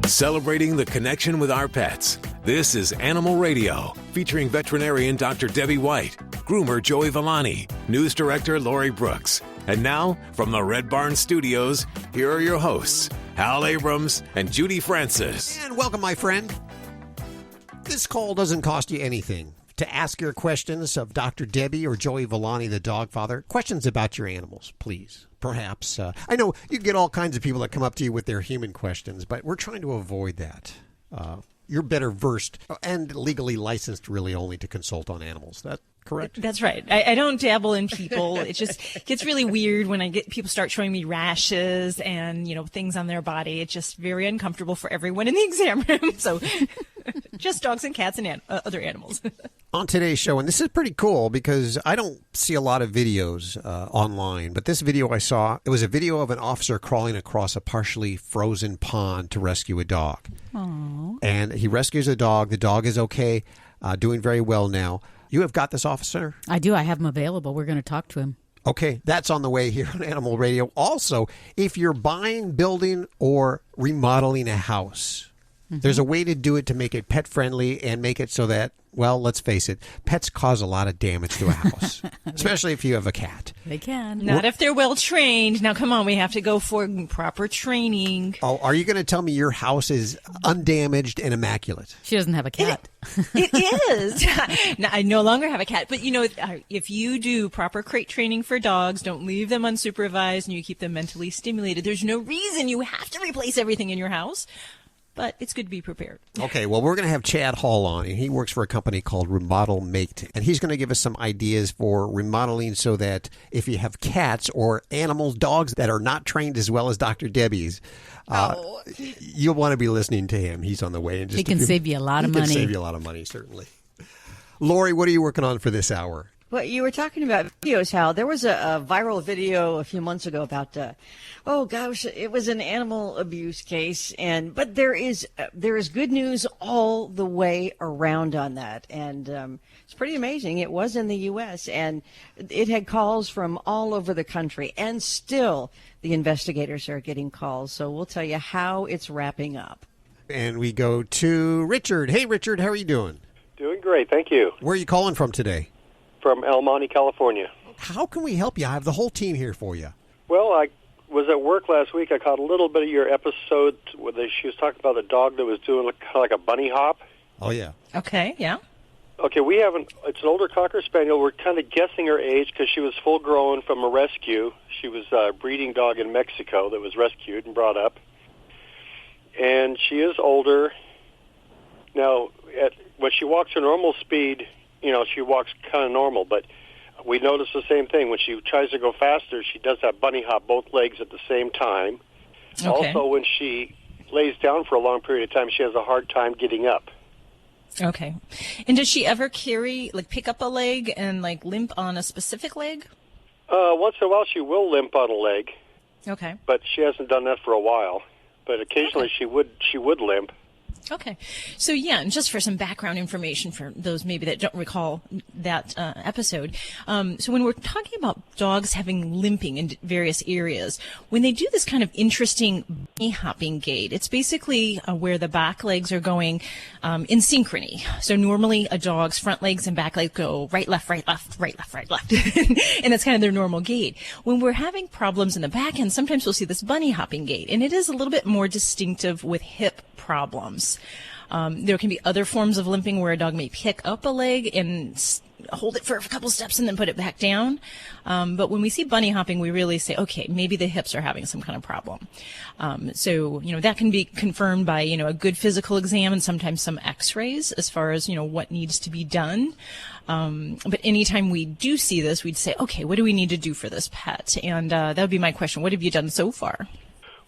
Celebrating the connection with our pets. This is Animal Radio, featuring veterinarian Dr. Debbie White, groomer Joey Villani, news director Lori Brooks. And now, from the Red Barn Studios, here are your hosts, Hal Abrams and Judy Francis. And welcome, my friend. This call doesn't cost you anything. To ask your questions of Dr. Debbie or Joey Villani, the dog father, questions about your animals, please. Perhaps. I know you get all kinds of people that come up to you with their human questions, but we're trying to avoid that. You're better versed and legally licensed really only to consult on animals. That correct? That's right. I don't dabble in people. It just gets really weird when people start showing me rashes and, things on their body. It's just very uncomfortable for everyone in the exam room. So just dogs and cats and other animals. On today's show, and this is pretty cool because I don't see a lot of videos online, but this video I saw, it was a video of an officer crawling across a partially frozen pond to rescue a dog. Aww. And he rescues a dog. The dog is okay, doing very well now. You have got this, officer? I do. I have him available. We're going to talk to him. Okay, that's on the way here on Animal Radio. Also, if you're buying, building, or remodeling a house, there's a way to do it to make it pet-friendly and make it so that, well, let's face it, pets cause a lot of damage to a house, especially if you have a cat. They can. Not if they're well-trained. Now, come on, we have to go for proper training. Oh, are you going to tell me your house is undamaged and immaculate? She doesn't have a cat. It is. Now, I no longer have a cat, but, if you do proper crate training for dogs, don't leave them unsupervised, and you keep them mentally stimulated, there's no reason you have to replace everything in your house. But it's good to be prepared. Okay, well, we're going to have Chad Hall on, and he works for a company called Remodel Mate. And he's going to give us some ideas for remodeling so that if you have cats or animals, dogs that are not trained as well as Dr. Debbie's, you'll want to be listening to him. He's on the way. He can save you a lot of money. He can save you a lot of money, certainly. Lori, what are you working on for this hour? Well, you were talking about videos, Hal. There was a viral video a few months ago about, it was an animal abuse case, but there is good news all the way around on that, and it's pretty amazing. It was in the U.S., and it had calls from all over the country, and still the investigators are getting calls. So we'll tell you how it's wrapping up. And we go to Richard. Hey, Richard, how are you doing? Doing great, thank you. Where are you calling from today? From El Monte, California. How can we help you? I have the whole team here for you. Well, I was at work last week. I caught a little bit of your episode where she was talking about the dog that was doing kind of like a bunny hop. Oh, yeah. Okay, yeah. Okay, it's an older Cocker Spaniel. We're kind of guessing her age because she was full-grown from a rescue. She was a breeding dog in Mexico that was rescued and brought up. And she is older. Now, when she walks her normal speed, she walks kind of normal, but we notice the same thing. When she tries to go faster, she does that bunny hop both legs at the same time. Okay. Also, when she lays down for a long period of time, she has a hard time getting up. Okay. And does she ever pick up a leg and, limp on a specific leg? Once in a while, she will limp on a leg. Okay. But she hasn't done that for a while. But occasionally she would limp. Okay. So, yeah, and just for some background information for those maybe that don't recall that episode. So when we're talking about dogs having limping in various areas, when they do this kind of interesting bunny hopping gait, it's basically where the back legs are going in synchrony. So normally a dog's front legs and back legs go right, left, right, left, right, left, right, left. And that's kind of their normal gait. When we're having problems in the back end, sometimes we'll see this bunny hopping gait, and it is a little bit more distinctive with hip problems. There can be other forms of limping where a dog may pick up a leg and hold it for a couple steps and then put it back down. But when we see bunny hopping, we really say, okay, maybe the hips are having some kind of problem. So, that can be confirmed by, a good physical exam and sometimes some x-rays as far as, what needs to be done. But anytime we do see this, we'd say, okay, what do we need to do for this pet? And that would be my question. What have you done so far?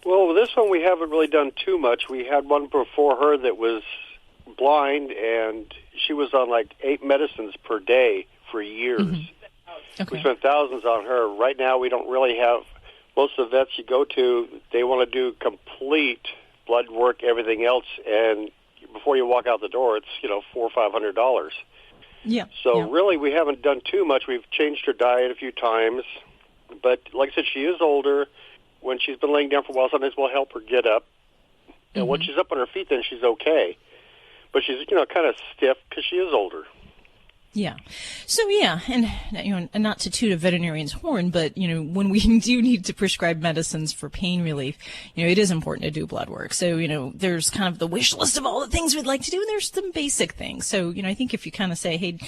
Well, this one we haven't really done too much. We had one before her that was blind, and she was on 8 medicines per day for years. Mm-hmm. Okay. We spent thousands on her. Right now we don't really have, most of the vets you go to, they want to do complete blood work, everything else, and before you walk out the door, it's, $400 or $500. Yeah. So really we haven't done too much. We've changed her diet a few times, but like I said, she is older. When she's been laying down for a while, sometimes we'll help her get up. And once she's up on her feet, then she's okay. But she's, kind of stiff because she is older. Yeah. So, yeah, and not to toot a veterinarian's horn, but, when we do need to prescribe medicines for pain relief, it is important to do blood work. So, there's kind of the wish list of all the things we'd like to do, and there's some basic things. So, I think if you kind of say, hey,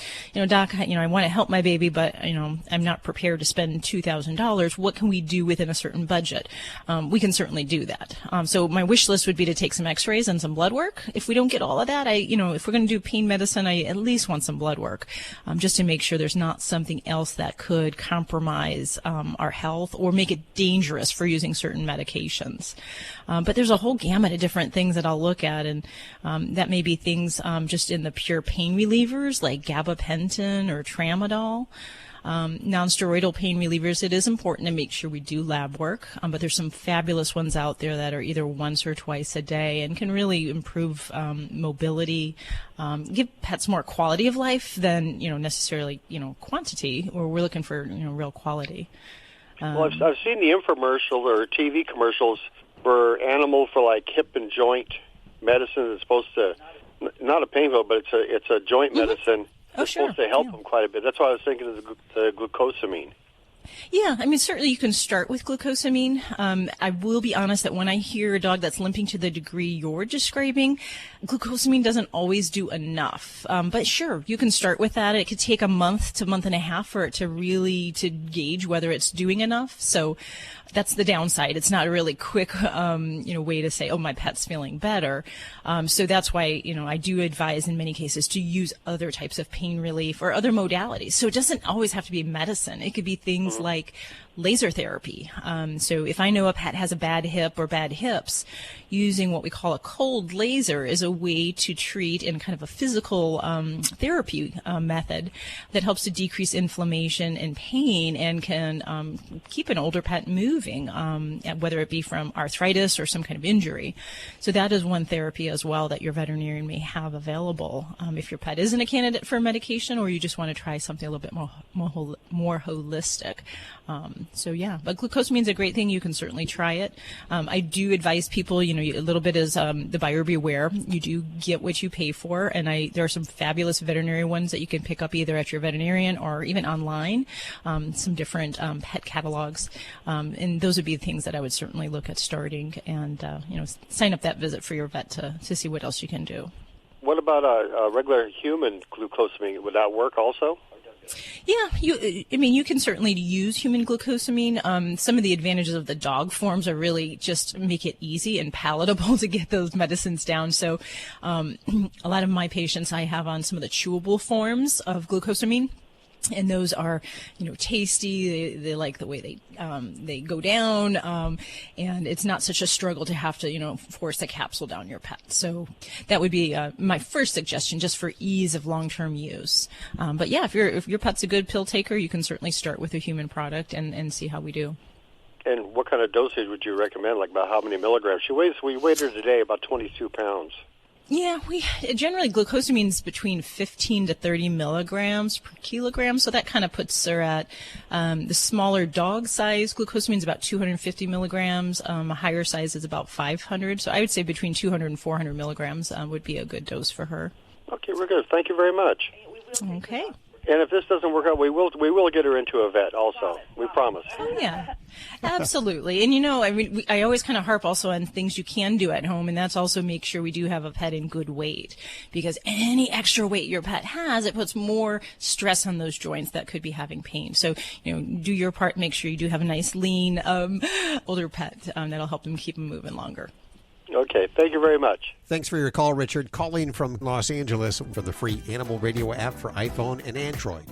Doc, I want to help my baby, but, I'm not prepared to spend $2,000, what can we do within a certain budget? We can certainly do that. So my wish list would be to take some x-rays and some blood work. If we don't get all of that, if we're going to do pain medicine, I at least want some blood work. Just to make sure there's not something else that could compromise our health or make it dangerous for using certain medications. But there's a whole gamut of different things that I'll look at, and that may be things just in the pure pain relievers like gabapentin or tramadol. Non-steroidal pain relievers, it is important to make sure we do lab work, but there's some fabulous ones out there that are either once or twice a day and can really improve mobility, give pets more quality of life than necessarily quantity, or we're looking for real quality. Well, I've seen the infomercial or TV commercials for animal for like hip and joint medicine. It's supposed to not a pain pill, but it's a joint medicine. Oh, it's sure. supposed to help them quite a bit. That's why I was thinking of the glucosamine. Yeah, certainly you can start with glucosamine. I will be honest that when I hear a dog that's limping to the degree you're describing, glucosamine doesn't always do enough. But sure, you can start with that. It could take a month to month and a half for it to really to gauge whether it's doing enough. So that's the downside. It's not a really quick, way to say, oh, my pet's feeling better. So that's why, I do advise in many cases to use other types of pain relief or other modalities. So it doesn't always have to be medicine. It could be things like laser therapy. So if I know a pet has a bad hip or bad hips, using what we call a cold laser is a way to treat in kind of a physical therapy method that helps to decrease inflammation and pain and can keep an older pet moving, whether it be from arthritis or some kind of injury. So that is one therapy as well that your veterinarian may have available if your pet isn't a candidate for medication or you just want to try something a little bit more holistic. But glucosamine is a great thing. You can certainly try it. I do advise people, a little bit is the buyer beware. You do get what you pay for, and there are some fabulous veterinary ones that you can pick up either at your veterinarian or even online, some different pet catalogs, and those would be things that I would certainly look at starting and, sign up that visit for your vet to see what else you can do. What about a regular human glucosamine? Would that work also? Yeah, you can certainly use human glucosamine. Some of the advantages of the dog forms are really just make it easy and palatable to get those medicines down. So a lot of my patients I have on some of the chewable forms of glucosamine. And those are, tasty. They like the way they go down, and it's not such a struggle to have to, force a capsule down your pet. So that would be my first suggestion, just for ease of long-term use. But yeah, if your pet's a good pill taker, you can certainly start with a human product and see how we do. And what kind of dosage would you recommend? Like about how many milligrams? We weighed her today about 22 pounds. Yeah, generally glucosamine is between 15 to 30 milligrams per kilogram, so that kind of puts her at the smaller dog size. Glucosamine is about 250 milligrams. A higher size is about 500. So I would say between 200 and 400 milligrams would be a good dose for her. Okay, we're good. Thank you very much. Okay. And if this doesn't work out, we will get her into a vet also. We promise. Oh, yeah, absolutely. And, I always kind of harp also on things you can do at home, and that's also make sure we do have a pet in good weight, because any extra weight your pet has, it puts more stress on those joints that could be having pain. So, do your part, make sure you do have a nice, lean, older pet that'll help them keep them moving longer. Okay, thank you very much. Thanks for your call, Richard. Calling from Los Angeles for the free Animal Radio app for iPhone and Android.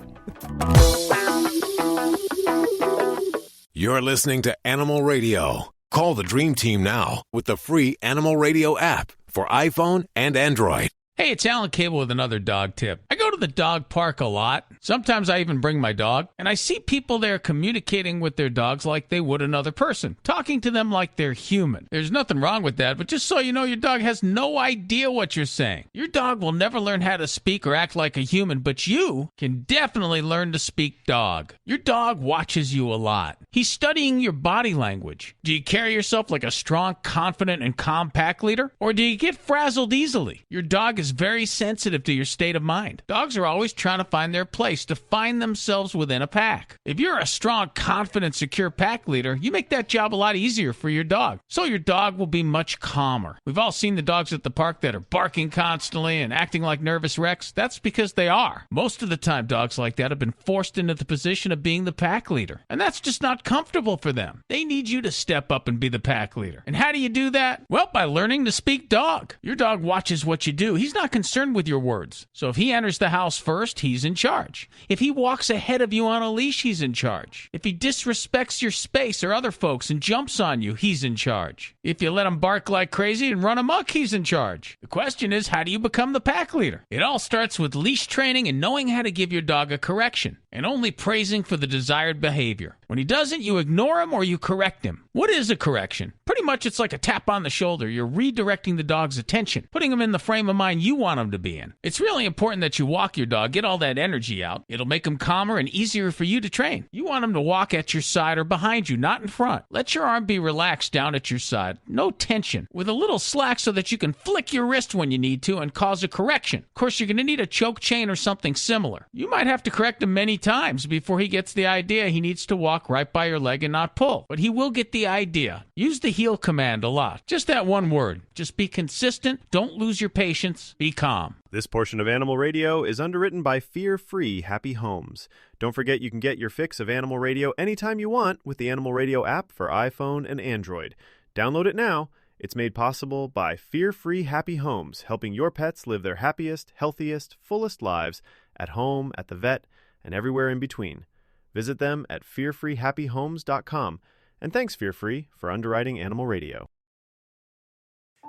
You're listening to Animal Radio. Call the Dream Team now with the free Animal Radio app for iPhone and Android. Hey, it's Alan Cable with another dog tip. I go to the dog park a lot. Sometimes I even bring my dog, and I see people there communicating with their dogs like they would another person, talking to them like they're human. There's nothing wrong with that, but just so you know, your dog has no idea what you're saying. Your dog will never learn how to speak or act like a human, but you can definitely learn to speak dog. Your dog watches you a lot. He's studying your body language. Do you carry yourself like a strong, confident, and calm pack leader? Or do you get frazzled easily? Your dog is very sensitive to your state of mind. Dogs are always trying to find their place, to find themselves within a pack. If you're a strong, confident, secure pack leader, you make that job a lot easier for your dog. So your dog will be much calmer. We've all seen the dogs at the park that are barking constantly and acting like nervous wrecks. That's because they are. Most of the time, dogs like that have been forced into the position of being the pack leader. And that's just not comfortable for them. They need you to step up and be the pack leader. And how do you do that? Well, by learning to speak dog. Your dog watches what you do. He's not concerned with your words. So if he enters the house first, he's in charge. If he walks ahead of you on a leash, he's in charge. If he disrespects your space or other folks and jumps on you, he's in charge. If you let him bark like crazy and run amok, he's in charge. The question is, how do you become the pack leader? It all starts with leash training and knowing how to give your dog a correction, and only praising for the desired behavior. When he doesn't, you ignore him or you correct him. What is a correction? Pretty much it's like a tap on the shoulder. You're redirecting the dog's attention, putting him in the frame of mind you want him to be in. It's really important that you walk your dog, get all that energy out. It'll make him calmer and easier for you to train. You want him to walk at your side or behind you, not in front. Let your arm be relaxed down at your side. No tension. With a little slack so that you can flick your wrist when you need to and cause a correction. Of course, you're going to need a choke chain or something similar. You might have to correct him many times before he gets the idea he needs to walk right by your leg and not pull. But he will get the idea. Use the heel command a lot. Just that one word. Just be consistent. Don't lose your patience. Be calm. This portion of Animal Radio is underwritten by Fear-Free Happy Homes. Don't forget you can get your fix of Animal Radio anytime you want with the Animal Radio app for iPhone and Android. Download it now. It's made possible by Fear-Free Happy Homes, helping your pets live their happiest, healthiest, fullest lives at home, at the vet, and everywhere in between. Visit them at fearfreehappyhomes.com. And thanks, Fear-Free, for underwriting Animal Radio.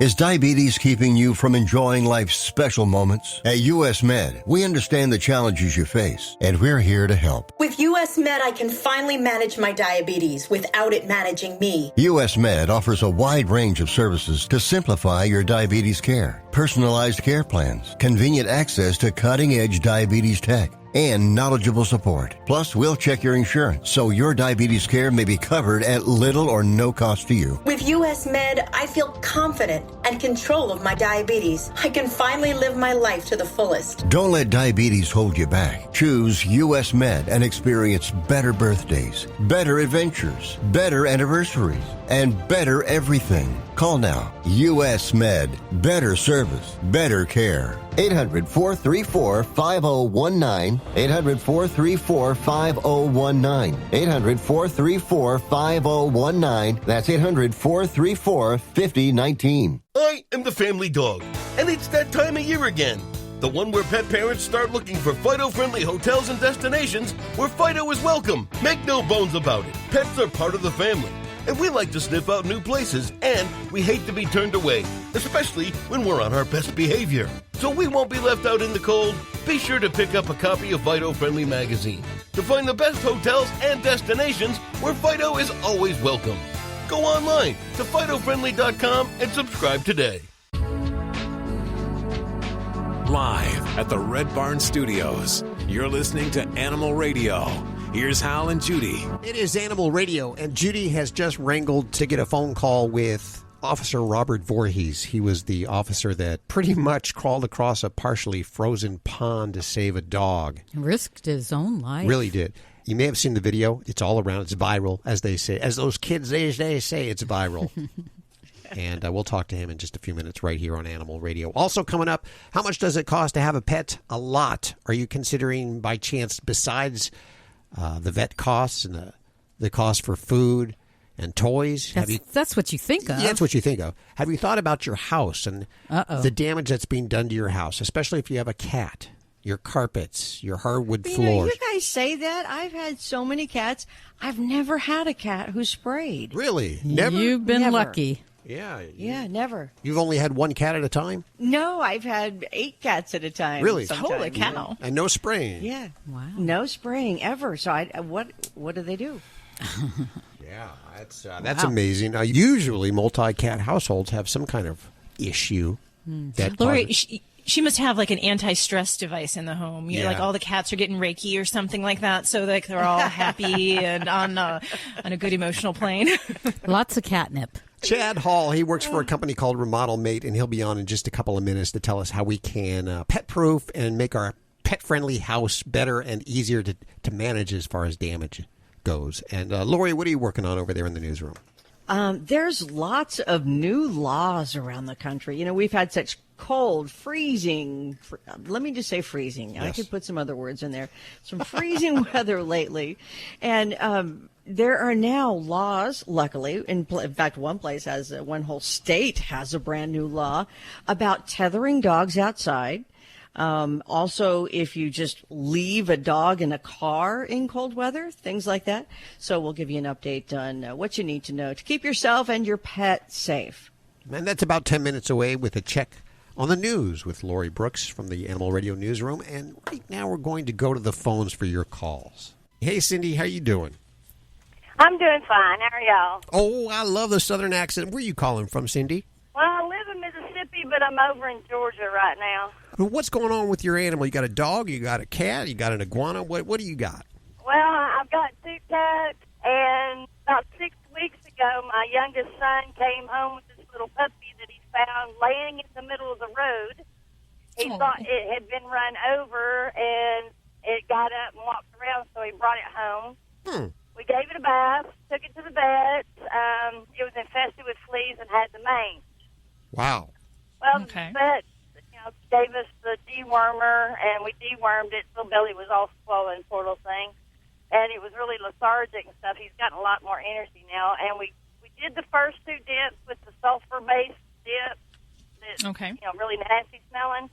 Is diabetes keeping you from enjoying life's special moments? At U.S. Med, we understand the challenges you face, and we're here to help. With U.S. Med, I can finally manage my diabetes without it managing me. U.S. Med offers a wide range of services to simplify your diabetes care. Personalized care plans, convenient access to cutting-edge diabetes tech, and knowledgeable support. Plus, we'll check your insurance so your diabetes care may be covered at little or no cost to you. With U.S. Med, I feel confident and control of my diabetes. I can finally live my life to the fullest. Don't let diabetes hold you back. Choose U.S. Med and experience better birthdays, better adventures, better anniversaries, and better everything. Call now. U.S. Med. Better service, better care. 800-434-5019. 800-434-5019. 800-434-5019. That's 800-434-5019. I am the family dog, and it's that time of year again. The one where pet parents start looking for Fido-friendly hotels and destinations where Fido is welcome. Make no bones about it. Pets are part of the family, and we like to sniff out new places, and we hate to be turned away, especially when we're on our best behavior. So we won't be left out in the cold. Be sure to pick up a copy of Fido Friendly magazine to find the best hotels and destinations where Fido is always welcome. Go online to FidoFriendly.com and subscribe today. Live at the Red Barn Studios, you're listening to Animal Radio. Here's Hal and Judy. It is Animal Radio, and Judy has just wrangled to get a phone call with Officer Robert Voorhees. He was the officer that pretty much crawled across a partially frozen pond to save a dog. Risked his own life. Really did. You may have seen the video. It's all around. It's viral, as they say. As those kids, they say it's viral. And we'll talk to him in just a few minutes right here on Animal Radio. Also coming up, how much does it cost to have a pet? A lot. Are you considering, by chance, besides the vet costs and the cost for food and toys? That's what you think of. Yeah, that's what you think of. Have you thought about your house and the damage that's being done to your house, especially if you have a cat? Your carpets, your hardwood floors. You guys say that. I've had so many cats. I've never had a cat who sprayed. Really? Never? You've been Never. lucky. Yeah. Yeah, never. You've only had one cat at a time? No, I've had 8 cats at a time. Really? Sometimes. Holy cow. And no spraying? Yeah. Wow. No spraying ever. So what do they do? Yeah, that's amazing. Usually multi-cat households have some kind of issue. That Lori, she must have like an anti-stress device in the home. You know, like all the cats are getting Reiki or something like that, so like they're all happy and on a good emotional plane. Lots of catnip. Chad Hall, he works for a company called Remodel Mate, and he'll be on in just a couple of minutes to tell us how we can pet-proof and make our pet-friendly house better and easier to manage as far as damage goes. And Lori, what are you working on over there in the newsroom? There's lots of new laws around the country. You know, we've had such cold, freezing, let me just say freezing. Yes. I could put some other words in there. Some freezing weather lately. And there are now laws, luckily, in fact, one whole state has a brand new law about tethering dogs outside. Also, if you just leave a dog in a car in cold weather, things like that. So we'll give you an update on what you need to know to keep yourself and your pet safe. And that's about 10 minutes away with a check on the news with Lori Brooks from the Animal Radio Newsroom. And right now we're going to go to the phones for your calls. Hey, Cindy, how you doing? I'm doing fine. How are y'all? Oh, I love the southern accent. Where are you calling from, Cindy? Well, I live in Mississippi, but I'm over in Georgia right now. Well, what's going on with your animal? You got a dog, you got a cat, you got an iguana. What do you got? Well, I've got 2 cats, and about 6 weeks ago, my youngest son came home with this little puppy that he found laying in the middle of the road. He thought it had been run over, and it got up and walked around, so he brought it home. We gave it a bath, took it to the vet. It was infested with fleas and had the mange. Wow. Well, the vet gave us the dewormer, and we dewormed it. The belly was all swollen, poor little thing. And it was really lethargic and stuff. He's gotten a lot more energy now. And we did the first 2 dips with the sulfur-based dip. That, really nasty smelling.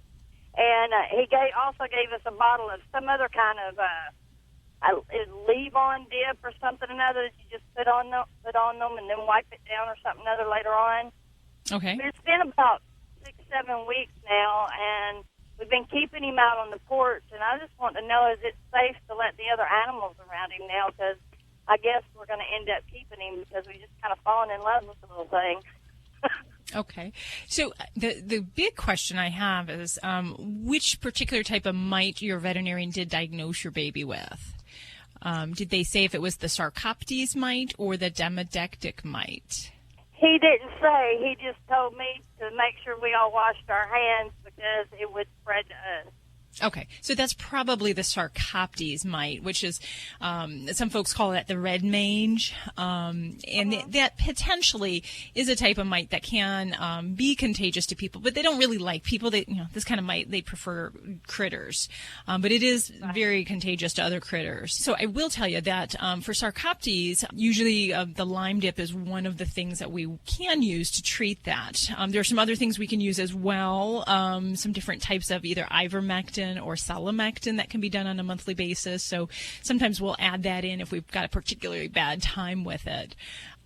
And he also gave us a bottle of some other kind of leave-on dip or something another that you just put on them and then wipe it down or something other later on. Okay. But it's been about 6-7 weeks now, and we've been keeping him out on the porch, and I just want to know, is it safe to let the other animals around him now? Because I guess we're going to end up keeping him because we just kind of fallen in love with the little thing. Okay. So the big question I have is which particular type of mite your veterinarian did diagnose your baby with? Did they say if it was the Sarcoptes mite or the Demodectic mite? He didn't say. He just told me to make sure we all washed our hands because it would spread to us. Okay, so that's probably the Sarcoptes mite, which is, some folks call that the red mange, and that potentially is a type of mite that can be contagious to people, but they don't really like people. This kind of mite, they prefer critters, but it is very contagious to other critters. So I will tell you that for Sarcoptes, usually the lime dip is one of the things that we can use to treat that. There are some other things we can use as well, some different types of either ivermectin or selamectin that can be done on a monthly basis. So sometimes we'll add that in if we've got a particularly bad time with it.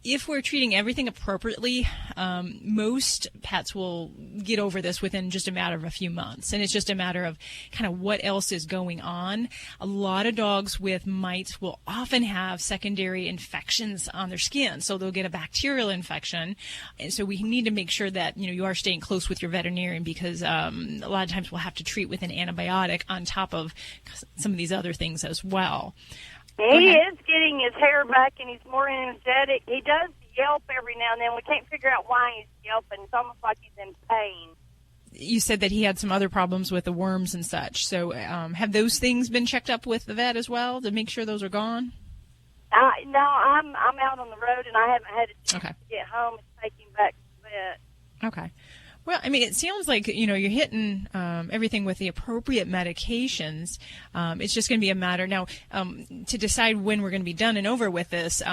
If we're treating everything appropriately, most pets will get over this within just a matter of a few months. And it's just a matter of kind of what else is going on. A lot of dogs with mites will often have secondary infections on their skin. So they'll get a bacterial infection. And so we need to make sure that, you are staying close with your veterinarian because a lot of times we'll have to treat with an antibiotic on top of some of these other things as well. He is getting his hair back, and he's more energetic. He does yelp every now and then. We can't figure out why he's yelping. It's almost like he's in pain. You said that he had some other problems with the worms and such. So have those things been checked up with the vet as well to make sure those are gone? No, I'm out on the road, and I haven't had a chance to get home and take him back to the vet. Okay. Well, I mean, it sounds like, you're hitting everything with the appropriate medications. It's just going to be a matter now to decide when we're going to be done and over with this.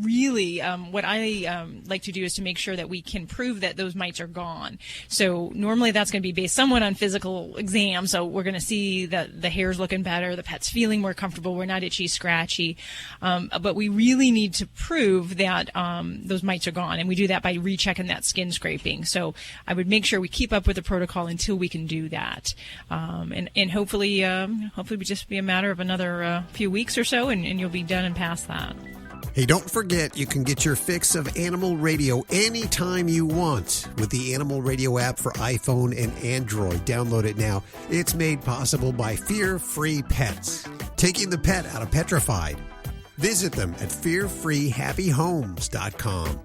Really, what I like to do is to make sure that we can prove that those mites are gone. So normally that's going to be based somewhat on physical exam. So we're going to see that the hair's looking better, the pet's feeling more comfortable, we're not itchy, scratchy. But we really need to prove that those mites are gone. And we do that by rechecking that skin scraping. So I would make sure we keep up with the protocol until we can do that. And hopefully we just be a matter of another few weeks or so, and you'll be done and past that. Hey, don't forget you can get your fix of Animal Radio anytime you want with the Animal Radio app for iPhone and Android. Download it now. It's made possible by Fear Free Pets, taking the pet out of petrified. Visit them at fearfreehappyhomes.com.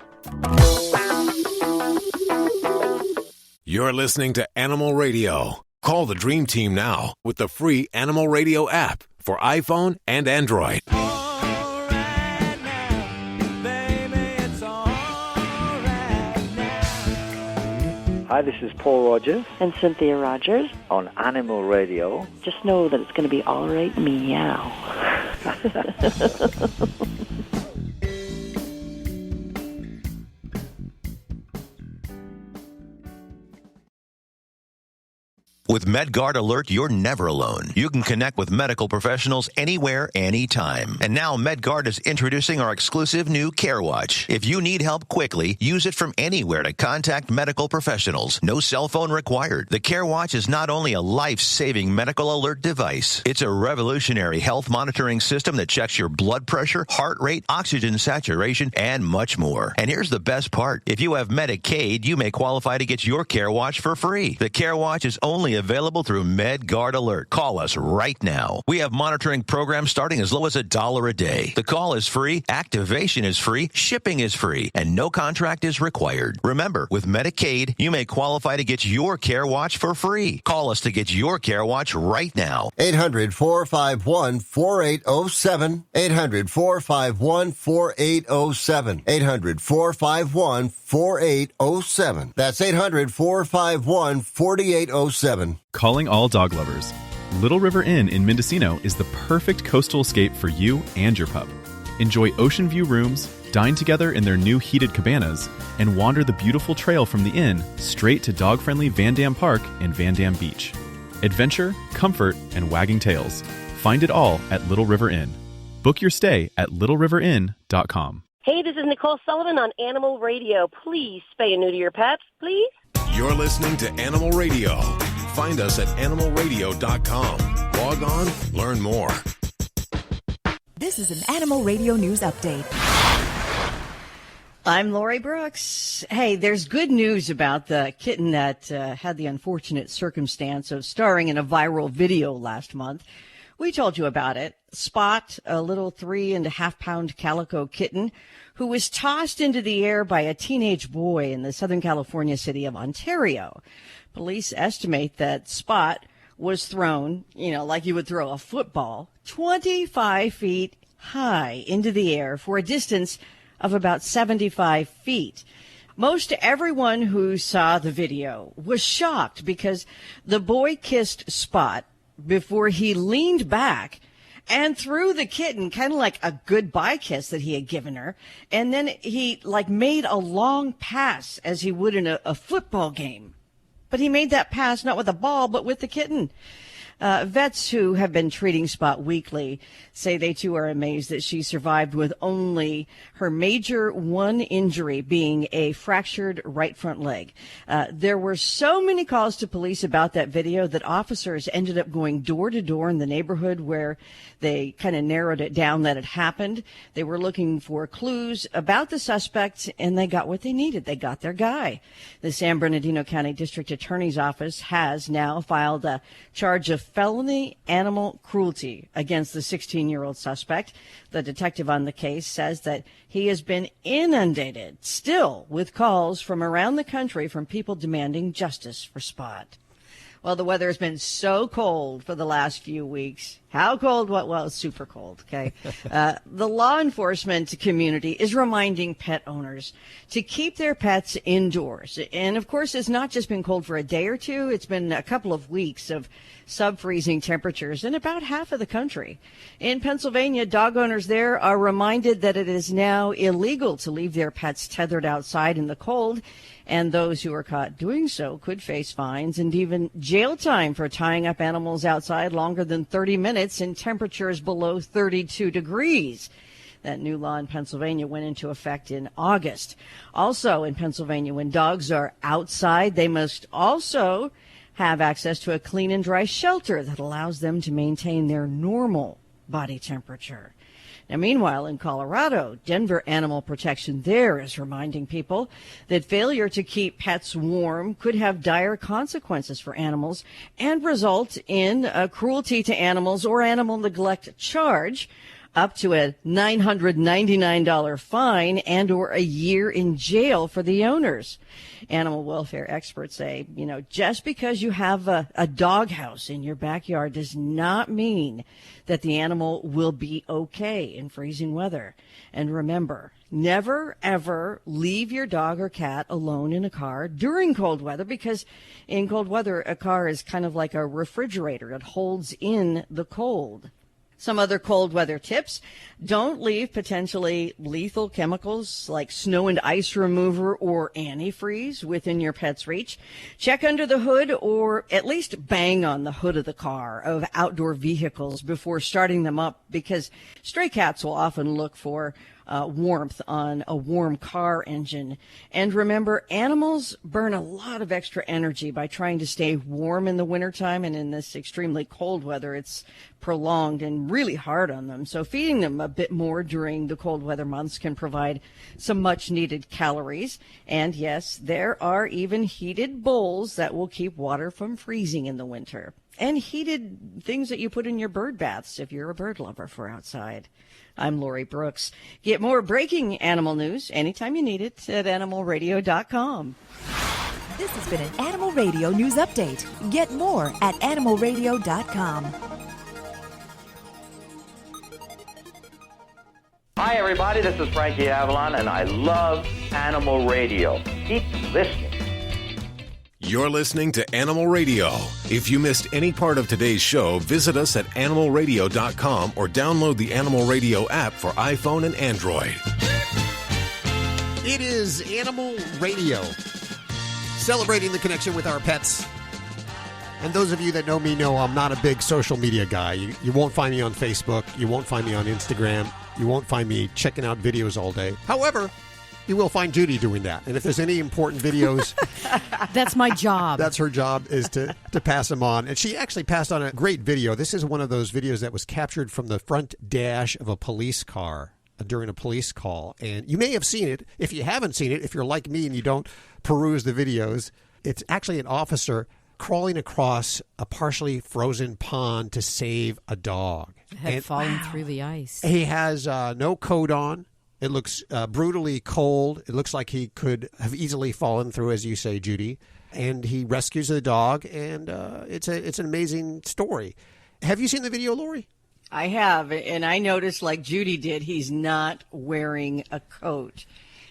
You're listening to Animal Radio. Call the Dream Team now with the free Animal Radio app for iPhone and Android. Hi, this is Paul Rogers and Cynthia Rogers on Animal Radio. Just know that it's going to be all right, meow. With MedGuard Alert, you're never alone. You can connect with medical professionals anywhere, anytime. And now MedGuard is introducing our exclusive new Care Watch. If you need help quickly, use it from anywhere to contact medical professionals. No cell phone required. The Care Watch is not only a life-saving medical alert device, it's a revolutionary health monitoring system that checks your blood pressure, heart rate, oxygen saturation, and much more. And here's the best part. If you have Medicaid, you may qualify to get your Care Watch for free. The Care Watch is only available through MedGuard Alert. Call us right now. We have monitoring programs starting as low as $1 a day. The call is free, activation is free, shipping is free, and no contract is required. Remember, with Medicaid, you may qualify to get your Care Watch for free. Call us to get your Care Watch right now. 800-451-4807. 800-451-4807. 800-451-4807. That's 800-451-4807. Calling all dog lovers. Little River Inn in Mendocino is the perfect coastal escape for you and your pup. Enjoy ocean view rooms, dine together in their new heated cabanas, and wander the beautiful trail from the inn straight to dog-friendly Van Dam Park and Van Dam Beach. Adventure, comfort, and wagging tails. Find it all at Little River Inn. Book your stay at littleriverin.com. Hey, this is Nicole Sullivan on Animal Radio. Please spay and neuter your pets, please. You're listening to Animal Radio. Find us at animalradio.com. Log on, learn more. This is an Animal Radio News Update. I'm Lori Brooks. Hey, there's good news about the kitten that had the unfortunate circumstance of starring in a viral video last month. We told you about it. Spot, a little 3.5-pound calico kitten who was tossed into the air by a teenage boy in the Southern California city of Ontario. Police estimate that Spot was thrown, like you would throw a football, 25 feet high into the air for a distance of about 75 feet. Most everyone who saw the video was shocked because the boy kissed Spot before he leaned back and threw the kitten, kind of like a goodbye kiss that he had given her. And then he made a long pass as he would in a football game. But he made that pass not with a ball, but with the kitten. Vets who have been treating Spot weekly say they too are amazed that she survived with only her major one injury being a fractured right front leg. There were so many calls to police about that video that officers ended up going door to door in the neighborhood where they kind of narrowed it down that it happened. They were looking for clues about the suspect, and they got what they needed. They got their guy. The San Bernardino County District Attorney's Office has now filed a charge of felony animal cruelty against the 16-year-old suspect. The detective on the case says that he has been inundated still with calls from around the country from people demanding justice for Spot. Well, the weather has been so cold for the last few weeks. How cold? Well, it's super cold, okay? The law enforcement community is reminding pet owners to keep their pets indoors. And, of course, it's not just been cold for a day or two. It's been a couple of weeks of sub-freezing temperatures in about half of the country. In Pennsylvania, dog owners there are reminded that it is now illegal to leave their pets tethered outside in the cold, and those who are caught doing so could face fines and even jail time for tying up animals outside longer than 30 minutes in temperatures below 32 degrees. That new law in Pennsylvania went into effect in August. Also in Pennsylvania, when dogs are outside, they must also have access to a clean and dry shelter that allows them to maintain their normal body temperature. Now, meanwhile, in Colorado, Denver Animal Protection there is reminding people that failure to keep pets warm could have dire consequences for animals and result in a cruelty to animals or animal neglect charge, up to a $999 fine and or a year in jail for the owners. Animal welfare experts say, just because you have a doghouse in your backyard does not mean that the animal will be okay in freezing weather. And remember, never, ever leave your dog or cat alone in a car during cold weather, because in cold weather, a car is kind of like a refrigerator. It holds in the cold. Some other cold weather tips: don't leave potentially lethal chemicals like snow and ice remover or antifreeze within your pet's reach. Check under the hood, or at least bang on the hood of the car of outdoor vehicles before starting them up, because stray cats will often look for warmth on a warm car engine. And remember, animals burn a lot of extra energy by trying to stay warm in the wintertime, and in this extremely cold weather, it's prolonged and really hard on them. So feeding them a bit more during the cold weather months can provide some much needed calories. And yes, there are even heated bowls that will keep water from freezing in the winter, and heated things that you put in your bird baths if you're a bird lover for outside. I'm Lori Brooks. Get more breaking animal news anytime you need it at animalradio.com. This has been an Animal Radio News Update. Get more at animalradio.com. Hi, everybody. This is Frankie Avalon, and I love Animal Radio. Keep listening. You're listening to Animal Radio. If you missed any part of today's show, visit us at animalradio.com or download the Animal Radio app for iPhone and Android. It is Animal Radio, celebrating the connection with our pets. And those of you that know me know I'm not a big social media guy. You won't find me on Facebook. You won't find me on Instagram. You won't find me checking out videos all day. However, you will find Judy doing that. And if there's any important videos... That's my job. That's her job, is to pass them on. And she actually passed on a great video. This is one of those videos that was captured from the front dash of a police car during a police call. And you may have seen it. If you haven't seen it, if you're like me and you don't peruse the videos, it's actually an officer crawling across a partially frozen pond to save a dog. Had fallen through the ice. He has no coat on. It looks brutally cold. It looks like he could have easily fallen through, as you say, Judy. And he rescues the dog, and it's an amazing story. Have you seen the video, Lori? I have, and I noticed, like Judy did, he's not wearing a coat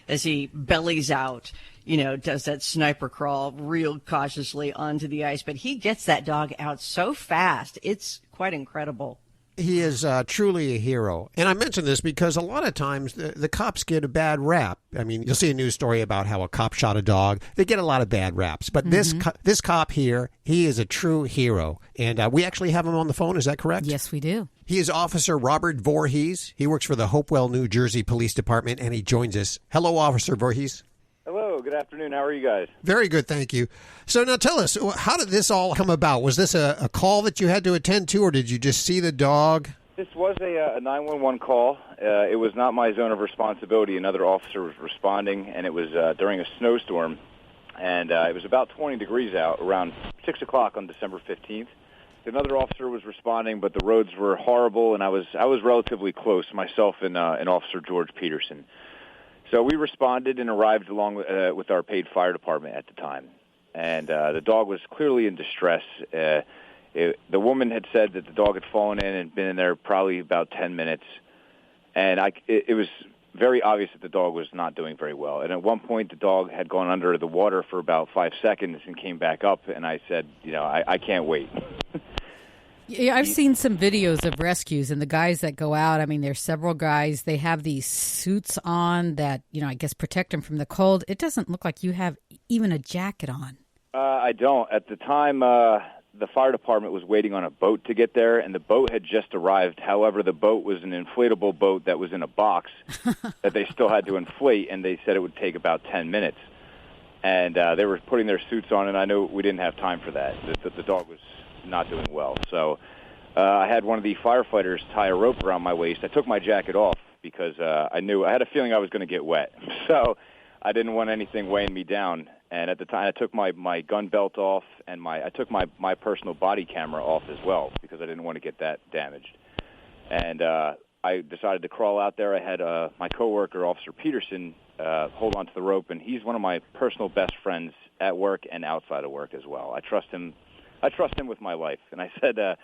as he bellies out, does that sniper crawl real cautiously onto the ice. But he gets that dog out so fast. It's quite incredible. He is truly a hero. And I mention this because a lot of times the cops get a bad rap. I mean, you'll see a news story about how a cop shot a dog. They get a lot of bad raps. But this cop here, he is a true hero. And we actually have him on the phone. Is that correct? Yes, we do. He is Officer Robert Voorhees. He works for the Hopewell, New Jersey Police Department, and he joins us. Hello, Officer Voorhees. Hello, good afternoon. How are you guys? Very good, thank you. So now tell us, how did this all come about? Was this a call that you had to attend to, or did you just see the dog? This was a 911 call. It was not my zone of responsibility. Another officer was responding, and it was during a snowstorm. And it was about 20 degrees out, around 6 o'clock on December 15th. Another officer was responding, but the roads were horrible, and I was relatively close, myself and Officer George Peterson. So we responded and arrived along with our paid fire department at the time. and the dog was clearly in distress. The woman had said that the dog had fallen in and been in there probably about 10 minutes, and it was very obvious that the dog was not doing very well. And at one point, the dog had gone under the water for about 5 seconds and came back up, and I said, I can't wait. Yeah, I've seen some videos of rescues, and the guys that go out, I mean, there's several guys, they have these suits on that, I guess protect them from the cold. It doesn't look like you have even a jacket on. I don't. At the time, the fire department was waiting on a boat to get there, and the boat had just arrived. However, the boat was an inflatable boat that was in a box that they still had to inflate, and they said it would take about 10 minutes. And they were putting their suits on, and I knew we didn't have time for that. The dog was not doing well. So I had one of the firefighters tie a rope around my waist. I took my jacket off because I had a feeling I was going to get wet. So I didn't want anything weighing me down. And at the time, I took my gun belt off, and I took my personal body camera off as well because I didn't want to get that damaged. And I decided to crawl out there. I had my coworker, Officer Peterson, hold onto the rope, and he's one of my personal best friends at work and outside of work as well. I trust him with my life. And I said, I'm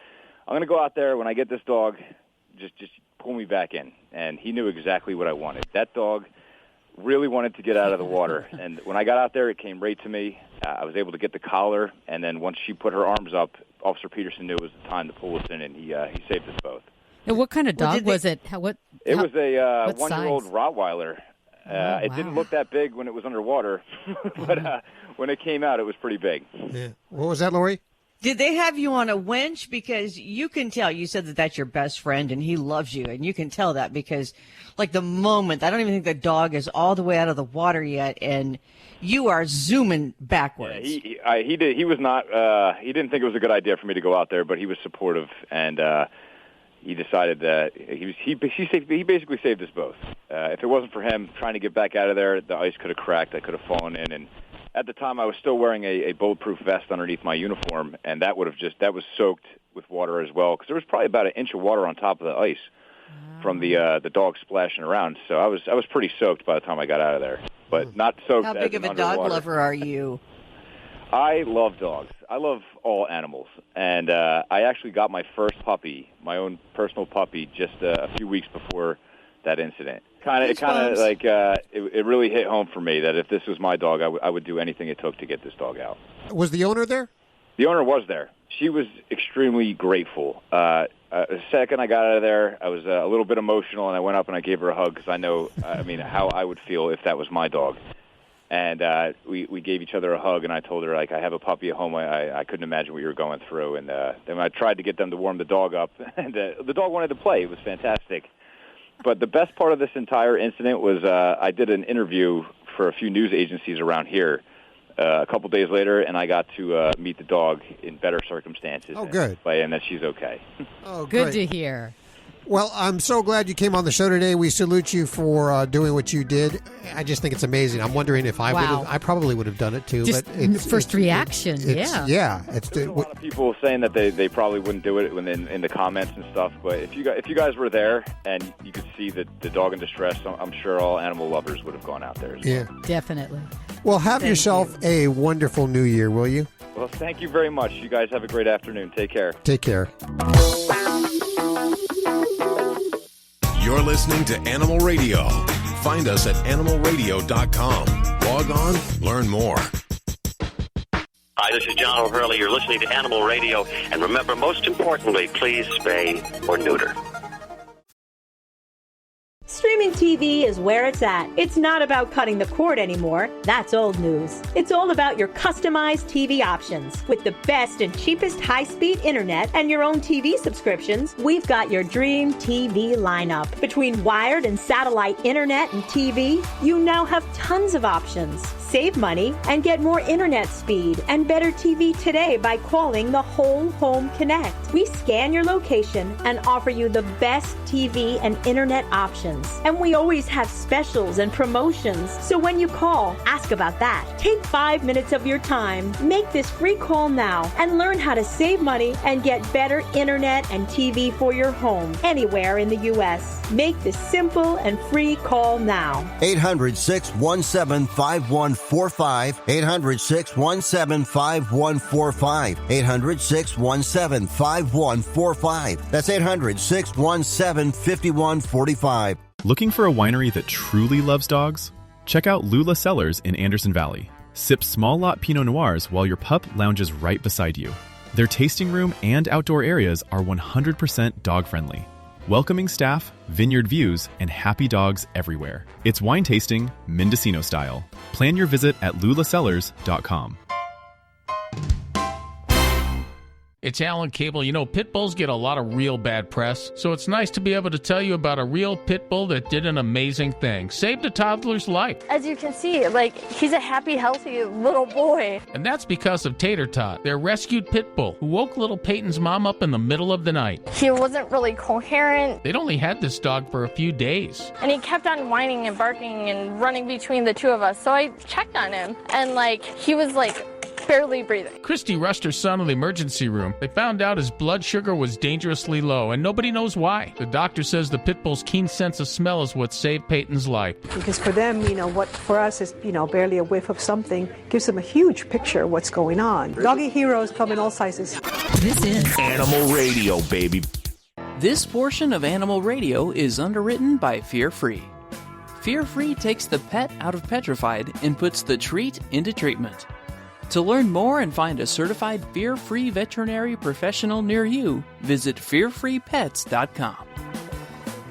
going to go out there. When I get this dog, just pull me back in. And he knew exactly what I wanted. That dog really wanted to get out of the water. And when I got out there, it came right to me. I was able to get the collar, and then once she put her arms up, Officer Peterson knew it was the time to pull us in, and he saved us both. Now, what kind of dog was it? It was a one-year-old Rottweiler. Wow. It didn't look that big when it was underwater, but when it came out, it was pretty big. Yeah. What was that, Lori? Did they have you on a winch? Because you can tell, you said that that's your best friend and he loves you, and you can tell that because like the moment, I don't even think the dog is all the way out of the water yet, and you are zooming backwards. Yeah, he didn't think it was a good idea for me to go out there, but he was supportive, and he decided that he basically saved us both. If it wasn't for him trying to get back out of there, the ice could have cracked, I could have fallen in, and at the time, I was still wearing a bulletproof vest underneath my uniform, and that was soaked with water as well, because there was probably about an inch of water on top of the ice from the dog splashing around. So I was pretty soaked by the time I got out of there, but not soaked. How big of a dog lover are you? I love dogs. I love all animals, and I actually got my first puppy, my own personal puppy, just a few weeks before that incident. It really hit home for me that if this was my dog, I would do anything it took to get this dog out. Was the owner there? The owner was there. She was extremely grateful. The second I got out of there, I was a little bit emotional, and I went up and I gave her a hug because I know, how I would feel if that was my dog. And we gave each other a hug, and I told her, I have a puppy at home. I couldn't imagine what you were going through. And then I tried to get them to warm the dog up, and the dog wanted to play. It was fantastic. But the best part of this entire incident was I did an interview for a few news agencies around here a couple days later, and I got to meet the dog in better circumstances. Oh, good. And that she's okay. Oh, good to hear. Well, I'm so glad you came on the show today. We salute you for doing what you did. I just think it's amazing. I'm wondering if I probably would have done it too. Just but first reaction, yeah. Yeah. There's a lot of people saying that they probably wouldn't do it in the comments and stuff. But if you guys were there and you could see the dog in distress, I'm sure all animal lovers would have gone out there as well. Yeah, definitely. Well, have yourself a wonderful new year, will you? Well, thank you very much. You guys have a great afternoon. Take care. Take care. You're listening to Animal Radio. Find us at animalradio.com. Log on, learn more. Hi, this is John O'Hurley. You're listening to Animal Radio. And remember, most importantly, please spay or neuter. Streaming TV is where it's at. It's not about cutting the cord anymore. That's old news. It's all about your customized TV options. With the best and cheapest high-speed internet and your own TV subscriptions, we've got your dream TV lineup. Between wired and satellite internet and TV, you now have tons of options. Save money and get more internet speed and better TV today by calling the Whole Home Connect. We scan your location and offer you the best TV and internet options. And we always have specials and promotions. So when you call, ask about that. Take 5 minutes of your time. Make this free call now and learn how to save money and get better internet and TV for your home anywhere in the U.S. Make this simple and free call now. 800-617-5145. 800-617-5145. 800-617-5145. That's 800-617-5145. Looking for a winery that truly loves dogs? Check out Lula Cellars in Anderson Valley. Sip small lot Pinot Noirs while your pup lounges right beside you. Their tasting room and outdoor areas are 100% dog-friendly. Welcoming staff, vineyard views, and happy dogs everywhere. It's wine tasting, Mendocino style. Plan your visit at lulasellars.com. It's Alan Cable. You know, pit bulls get a lot of real bad press, so it's nice to be able to tell you about a real pit bull that did an amazing thing. Saved a toddler's life. As you can see, he's a happy, healthy little boy. And that's because of Tater Tot, their rescued pit bull, who woke little Peyton's mom up in the middle of the night. He wasn't really coherent. They'd only had this dog for a few days. And he kept on whining and barking and running between the two of us, so I checked on him, and he was barely breathing. Christy rushed her son to the emergency room. They found out his blood sugar was dangerously low, and nobody knows why. The doctor says the pit bull's keen sense of smell is what saved Peyton's life. Because for them, what for us is, barely a whiff of something, gives them a huge picture of what's going on. Doggy heroes come in all sizes. This is Animal Radio, baby. This portion of Animal Radio is underwritten by Fear Free. Fear Free takes the pet out of petrified and puts the treat into treatment. To learn more and find a certified fear-free veterinary professional near you, visit fearfreepets.com.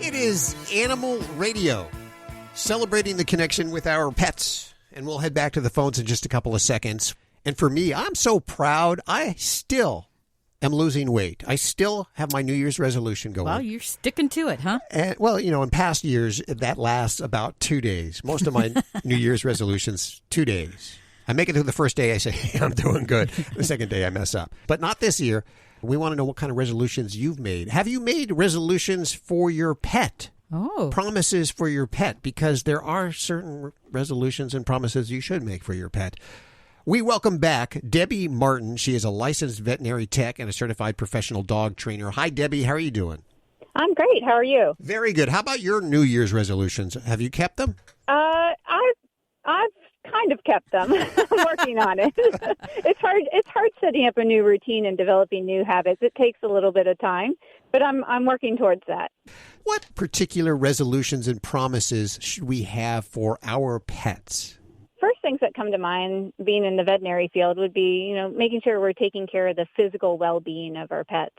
It is Animal Radio, celebrating the connection with our pets. And we'll head back to the phones in just a couple of seconds. And for me, I'm so proud. I still am losing weight. I still have my New Year's resolution going. Well, you're sticking to it, huh? And, in past years, that lasts about 2 days. Most of my New Year's resolutions, 2 days. I make it through the first day, I say, hey, I'm doing good. The second day, I mess up. But not this year. We want to know what kind of resolutions you've made. Have you made resolutions for your pet? Oh. Promises for your pet, because there are certain resolutions and promises you should make for your pet. We welcome back Debbie Martin. She is a licensed veterinary tech and a certified professional dog trainer. Hi, Debbie. How are you doing? I'm great. How are you? Very good. How about your New Year's resolutions? Have you kept them? I've kind of kept them. I'm working on it. It's hard setting up a new routine and developing new habits. It takes a little bit of time, but I'm working towards that. What particular resolutions and promises should we have for our pets? First things that come to mind, being in the veterinary field, would be, making sure we're taking care of the physical well-being of our pets.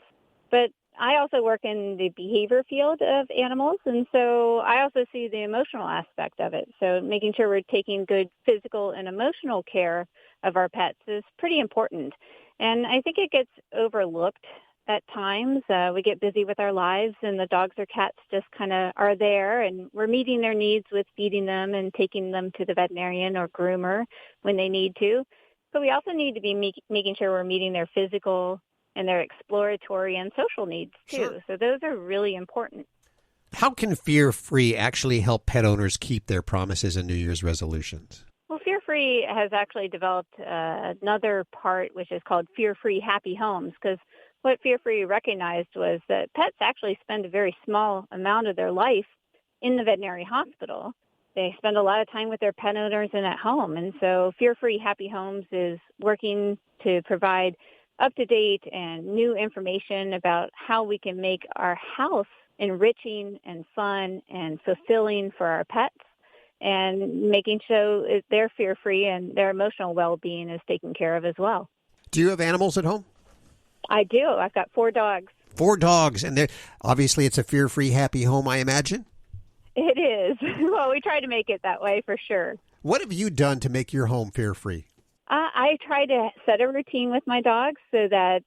But I also work in the behavior field of animals, and so I also see the emotional aspect of it. So making sure we're taking good physical and emotional care of our pets is pretty important. And I think it gets overlooked at times. We get busy with our lives, and the dogs or cats just kind of are there, and we're meeting their needs with feeding them and taking them to the veterinarian or groomer when they need to. But we also need to be making sure we're meeting their physical and their exploratory and social needs, too. Sure. So those are really important. How can Fear Free actually help pet owners keep their promises and New Year's resolutions? Well, Fear Free has actually developed another part, which is called Fear Free Happy Homes, because what Fear Free recognized was that pets actually spend a very small amount of their life in the veterinary hospital. They spend a lot of time with their pet owners and at home. And so Fear Free Happy Homes is working to provide up-to-date and new information about how we can make our house enriching and fun and fulfilling for our pets, and making sure they're fear-free and their emotional well-being is taken care of as well. Do you have animals at home? I do. I've got 4 dogs. 4 dogs, and obviously it's a fear-free, happy home, I imagine? It is. Well, we try to make it that way for sure. What have you done to make your home fear-free? I try to set a routine with my dogs so that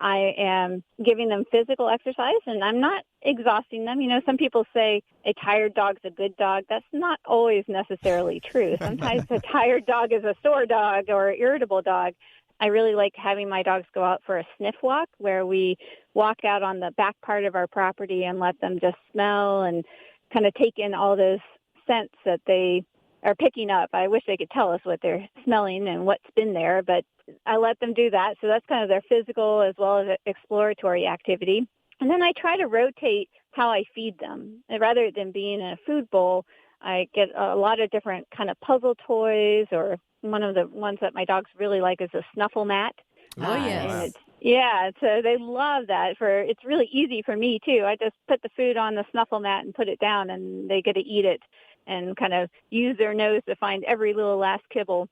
I am giving them physical exercise, and I'm not exhausting them. Some people say a tired dog's a good dog. That's not always necessarily true. Sometimes a tired dog is a sore dog or an irritable dog. I really like having my dogs go out for a sniff walk, where we walk out on the back part of our property and let them just smell and kind of take in all those scents that they are picking up. I wish they could tell us what they're smelling and what's been there, but I let them do that. So that's kind of their physical as well as exploratory activity. And then I try to rotate how I feed them. And rather than being in a food bowl, I get a lot of different kind of puzzle toys, or one of the ones that my dogs really like is a snuffle mat. Oh, yes. Yeah, so they love that. It's really easy for me, too. I just put the food on the snuffle mat and put it down, and they get to eat it and kind of use their nose to find every little last kibble.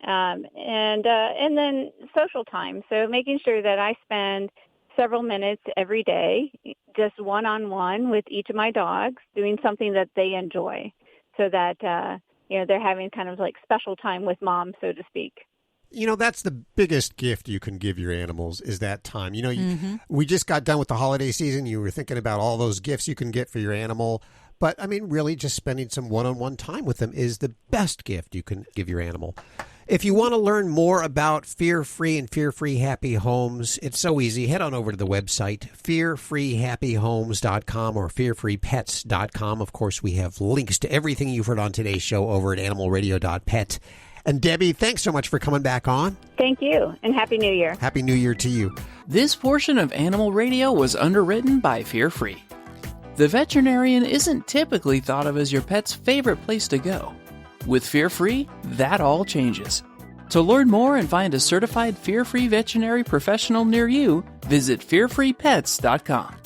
And then social time. So making sure that I spend several minutes every day, just one-on-one with each of my dogs, doing something that they enjoy, so that they're having kind of like special time with mom, so to speak. That's the biggest gift you can give your animals is that time. We just got done with the holiday season. You were thinking about all those gifts you can get for your animal. But, really just spending some one-on-one time with them is the best gift you can give your animal. If you want to learn more about Fear-Free and Fear-Free Happy Homes, it's so easy. Head on over to the website, fearfreehappyhomes.com or fearfreepets.com. Of course, we have links to everything you've heard on today's show over at animalradio.pet. And Debbie, thanks so much for coming back on. Thank you, and Happy New Year. Happy New Year to you. This portion of Animal Radio was underwritten by Fear-Free. The veterinarian isn't typically thought of as your pet's favorite place to go. With Fear-Free, that all changes. To learn more and find a certified Fear-Free veterinary professional near you, visit fearfreepets.com.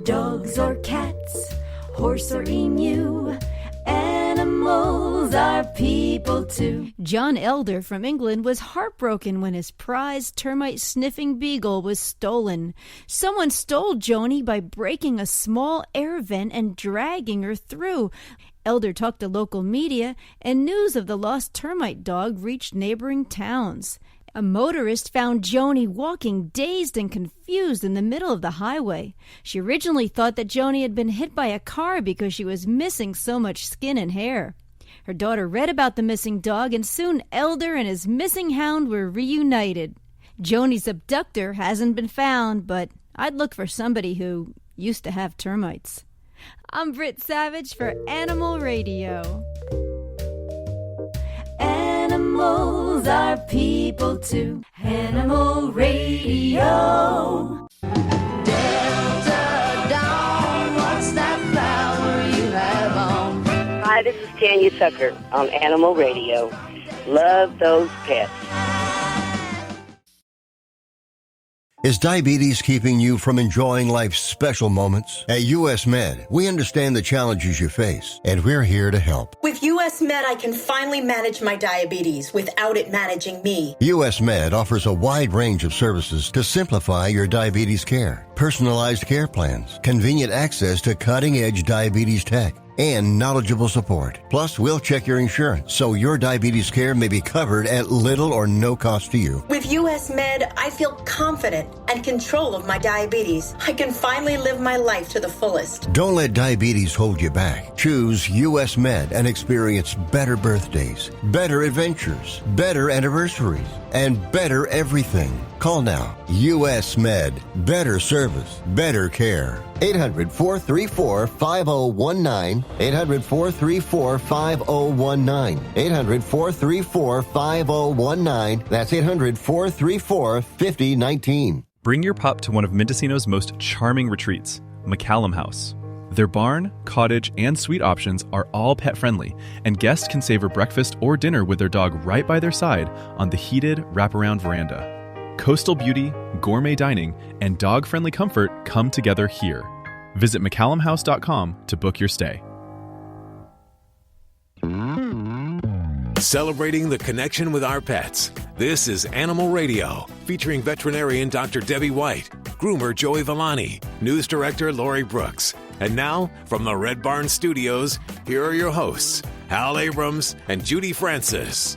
Dogs or cats, horse or emu, animals are people too. John Elder from England was heartbroken when his prized termite-sniffing beagle was stolen. Someone stole Joni by breaking a small air vent and dragging her through. Elder talked to local media, and news of the lost termite dog reached neighboring towns. A motorist found Joni walking dazed and confused in the middle of the highway. She originally thought that Joni had been hit by a car because she was missing so much skin and hair. Her daughter read about the missing dog, and soon Elder and his missing hound were reunited. Joni's abductor hasn't been found, but I'd look for somebody who used to have termites. I'm Britt Savage for Animal Radio. Animals are people too. Animal Radio. Delta Dawn, what's that flower you have on? Hi, this is Tanya Tucker on Animal Radio. Love those pets. Is diabetes keeping you from enjoying life's special moments? At US Med, we understand the challenges you face, and we're here to help. With US Med, I can finally manage my diabetes without it managing me. US Med offers a wide range of services to simplify your diabetes care. Personalized care plans, convenient access to cutting-edge diabetes tech, and knowledgeable support. Plus, we'll check your insurance so your diabetes care may be covered at little or no cost to you. With US Med, I feel confident and control of my diabetes. I can finally live my life to the fullest. Don't let diabetes hold you back. Choose US Med and experience better birthdays, better adventures, better anniversaries, and better everything. Call now. US Med. Better service, better care. 800-434-5019. 800-434-5019. 800-434-5019. That's 800-434-5019. Bring your pup to one of Mendocino's most charming retreats, McCallum House. Their barn, cottage, and suite options are all pet-friendly, and guests can savor breakfast or dinner with their dog right by their side on the heated wraparound veranda. Coastal beauty, gourmet dining, and dog-friendly comfort come together here. Visit McCallumHouse.com to book your stay. Celebrating the connection with our pets. This is Animal Radio, featuring veterinarian Dr. Debbie White, groomer Joey Villani, news director Lori Brooks. And now, from the Red Barn Studios, here are your hosts, Hal Abrams and Judy Francis.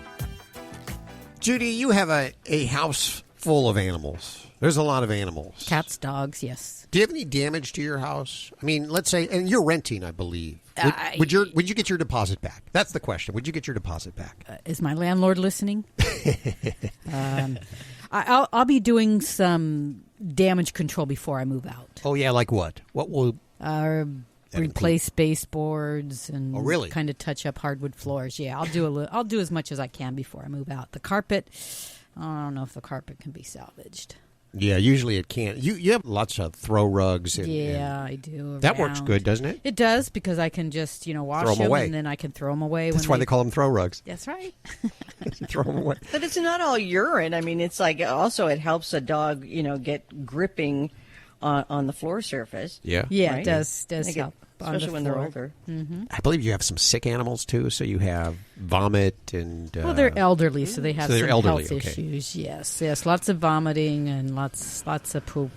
Judy, you have a house full of animals. There's a lot of animals. Cats, dogs, yes. Do you have any damage to your house? I mean, let's say, and you're renting, I believe. Would you get your deposit back? That's the question. Would you get your deposit back? Is my landlord listening? I'll be doing some damage control before I move out. Oh, yeah, like what? What will... Replace baseboards and really? kind of touch up hardwood floors. Yeah, I'll do as much as I can before I move out. The carpet, I don't know if the carpet can be salvaged. Yeah, usually it can't. You have lots of throw rugs. I do. That works good, doesn't it? It does, because I can just, wash them away. and then I can throw them away. That's why they call them throw rugs. That's right. Throw them away. But it's not all urine. I mean, it's like also it helps a dog, get gripping on the floor surface. Yeah. Yeah, right? It does help. Especially when they're older. Mm-hmm. I believe you have some sick animals, too. So you have vomit and... well, they're elderly, so they have some elderly, health issues. Yes. Lots of vomiting and lots of poop.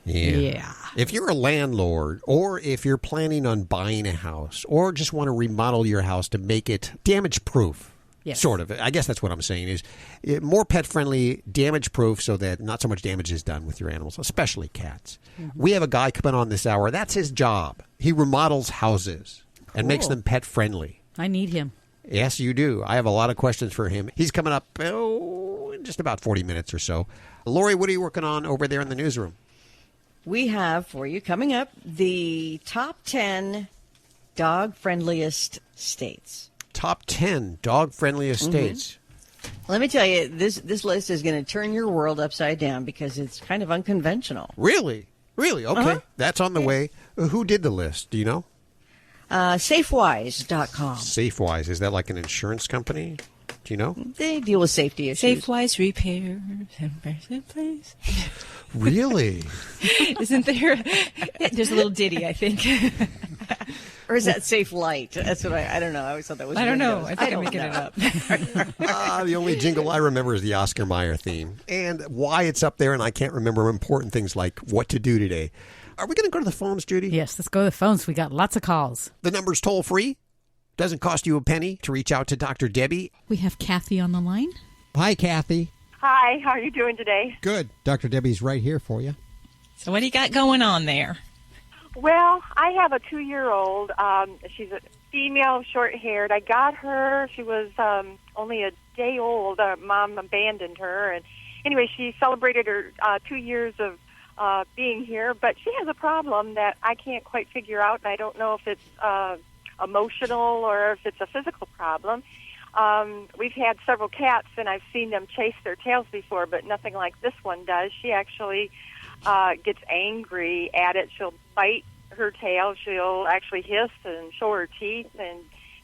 Yeah. If you're a landlord, or if you're planning on buying a house, or just want to remodel your house to make it damage-proof, yes. Sort of. I guess that's what I'm saying, is more pet-friendly, damage-proof, so that not so much damage is done with your animals, especially cats. Mm-hmm. We have a guy coming on this hour. That's his job. He remodels houses and makes them pet-friendly. I need him. Yes, you do. I have a lot of questions for him. He's coming up in just about 40 minutes or so. Lori, what are you working on over there in the newsroom? We have for you coming up the top 10 dog-friendliest states. Top 10 dog-friendliest states. Let me tell you, this list is going to turn your world upside down because it's kind of unconventional. Really? Okay. Uh-huh. That's on the way. Who did the list? Do you know? Safewise.com. Safewise. Is that like an insurance company? Do you know? They deal with safety issues. Safewise repairs and place. Really? Isn't there? There's a little ditty, I think. Or is that Safe Light? That's what I don't know. I always thought that was. I don't know. I think I'm making it up. The only jingle I remember is the Oscar Mayer theme. And why it's up there, and I can't remember important things like what to do today. Are we going to go to the phones, Judy? Yes, let's go to the phones. We got lots of calls. The number's toll free. Doesn't cost you a penny to reach out to Dr. Debbie. We have Kathy on the line. Hi, Kathy. Hi, how are you doing today? Good. Dr. Debbie's right here for you. So what do you got going on there? Well, I have a 2-year-old. She's a female, short-haired. I got her. She was only a day old. Mom abandoned her. And anyway, she celebrated her 2 years of being here. But she has a problem that I can't quite figure out, and I don't know if it's emotional or if it's a physical problem. We've had several cats, and I've seen them chase their tails before, but nothing like this one does. She actually gets angry at it. She'll bite her tail. She'll actually hiss and show her teeth, and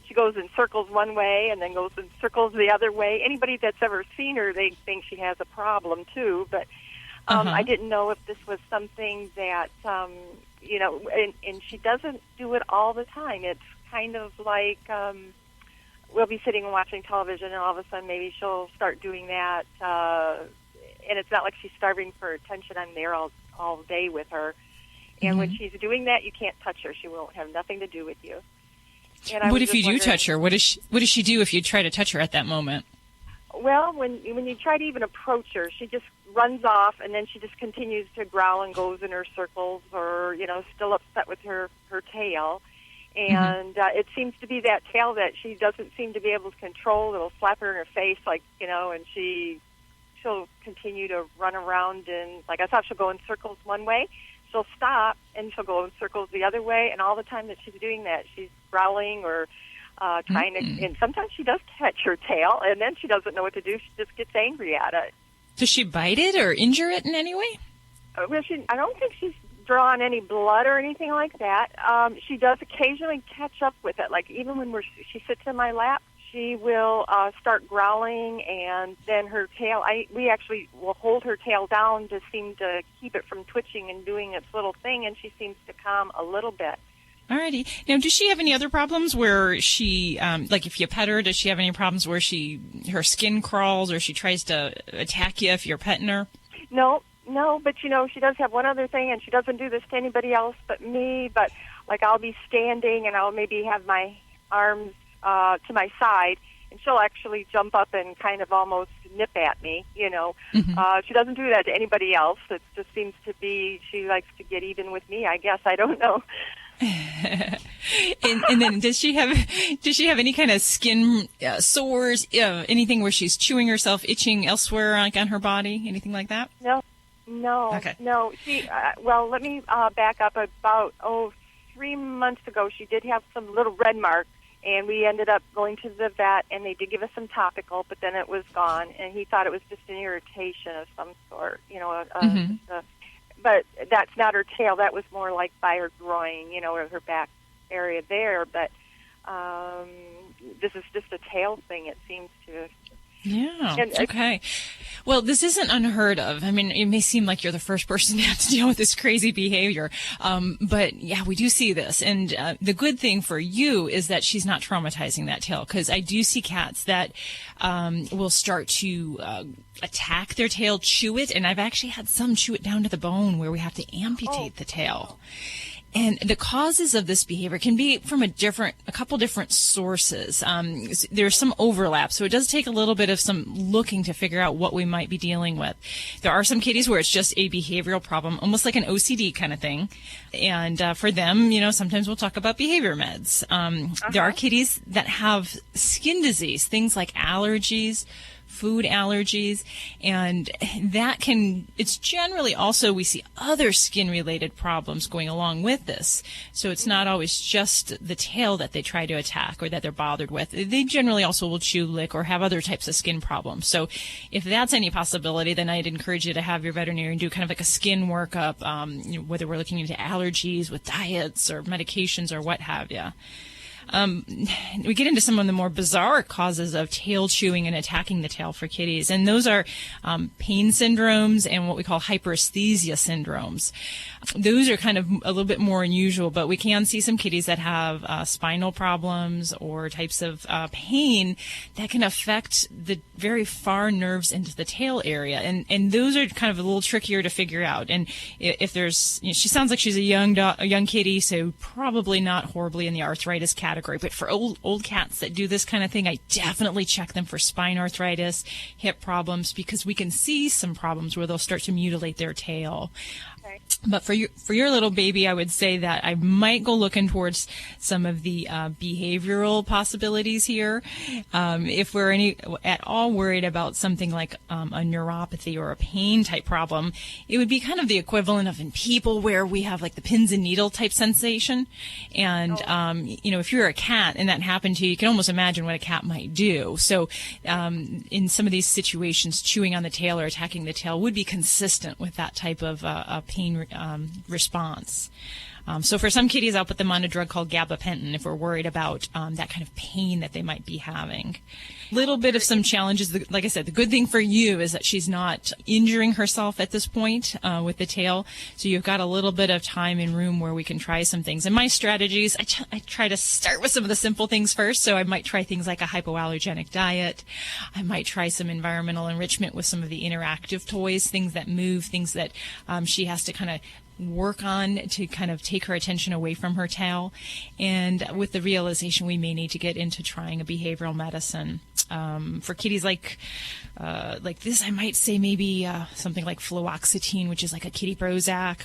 she goes in circles one way and then goes in circles the other way. Anybody that's ever seen her, they think she has a problem too, but I didn't know if this was something that, and she doesn't do it all the time. It's kind of like we'll be sitting and watching television, and all of a sudden maybe she'll start doing that, and it's not like she's starving for attention. I'm there all day with her. And when she's doing that, you can't touch her. She won't have nothing to do with you. And what if you do touch her? What does she do if you try to touch her at that moment? Well, when you try to even approach her, she just runs off, and then she just continues to growl and goes in her circles, or still upset with her tail. And it seems to be that tail that she doesn't seem to be able to control. It'll slap her in her face, and she'll continue to run around, and like I thought, she'll go in circles one way. She'll stop, and she'll go in circles the other way, and all the time that she's doing that, she's growling or trying to, and sometimes she does catch her tail, and then she doesn't know what to do. She just gets angry at it. Does she bite it or injure it in any way? Well, I don't think she's drawn any blood or anything like that. She does occasionally catch up with it, like even when she sits in my lap, she will start growling, and then her tail, we actually will hold her tail down to seem to keep it from twitching and doing its little thing, and she seems to calm a little bit. Alrighty. Now, does she have any other problems where she, like if you pet her, does she have any problems where her skin crawls or she tries to attack you if you're petting her? No, but she does have one other thing, and she doesn't do this to anybody else but me, but like I'll be standing and I'll maybe have my arms to my side, and she'll actually jump up and kind of almost nip at me, She doesn't do that to anybody else. It just seems to be she likes to get even with me, I guess. I don't know. and then does she have any kind of skin sores, anything where she's chewing herself, itching elsewhere like on her body, anything like that? No. Okay. No. Well, let me back up. About 3 months ago, she did have some little red marks, and we ended up going to the vet, and they did give us some topical, but then it was gone, and he thought it was just an irritation of some sort, but that's not her tail. That was more like by her groin, or her back area there, but this is just a tail thing, it seems to. Yeah. Okay. Well, this isn't unheard of. I mean, it may seem like you're the first person to have to deal with this crazy behavior. But yeah, we do see this. And the good thing for you is that she's not traumatizing that tail, because I do see cats that will start to attack their tail, chew it. And I've actually had some chew it down to the bone where we have to amputate the tail. And the causes of this behavior can be from a couple different sources. There's some overlap, so it does take a little bit of some looking to figure out what we might be dealing with. There are some kitties where it's just a behavioral problem, almost like an OCD kind of thing. And for them, sometimes we'll talk about behavior meds. There are kitties that have skin disease, things like allergies, food allergies, and it's generally also, we see other skin-related problems going along with this. So it's not always just the tail that they try to attack or that they're bothered with. They generally also will chew, lick, or have other types of skin problems. So if that's any possibility, then I'd encourage you to have your veterinarian do kind of like a skin workup, whether we're looking into allergies with diets or medications or what have you. We get into some of the more bizarre causes of tail chewing and attacking the tail for kitties, and those are pain syndromes and what we call hyperesthesia syndromes. Those are kind of a little bit more unusual, but we can see some kitties that have spinal problems or types of pain that can affect the very far nerves into the tail area, and those are kind of a little trickier to figure out. And if there's, she sounds like she's a young kitty, so probably not horribly in the arthritis category. But for old cats that do this kind of thing, I definitely check them for spine arthritis, hip problems, because we can see some problems where they'll start to mutilate their tail. But for your little baby, I would say that I might go looking towards some of the behavioral possibilities here. If we're at all worried about something like a neuropathy or a pain type problem, it would be kind of the equivalent of in people where we have like the pins and needle type sensation. And if you're a cat and that happened to you, you can almost imagine what a cat might do. So in some of these situations, chewing on the tail or attacking the tail would be consistent with that type of pain response. So for some kitties, I'll put them on a drug called gabapentin if we're worried about that kind of pain that they might be having. Little bit of some challenges. Like I said, the good thing for you is that she's not injuring herself at this point with the tail. So you've got a little bit of time and room where we can try some things. And my strategies, I try to start with some of the simple things first. So I might try things like a hypoallergenic diet. I might try some environmental enrichment with some of the interactive toys, things that move, things that she has to kind of work on to kind of take her attention away from her tail. And with the realization we may need to get into trying a behavioral medicine. For kitties like this, I might say maybe something like fluoxetine, which is like a kitty Prozac.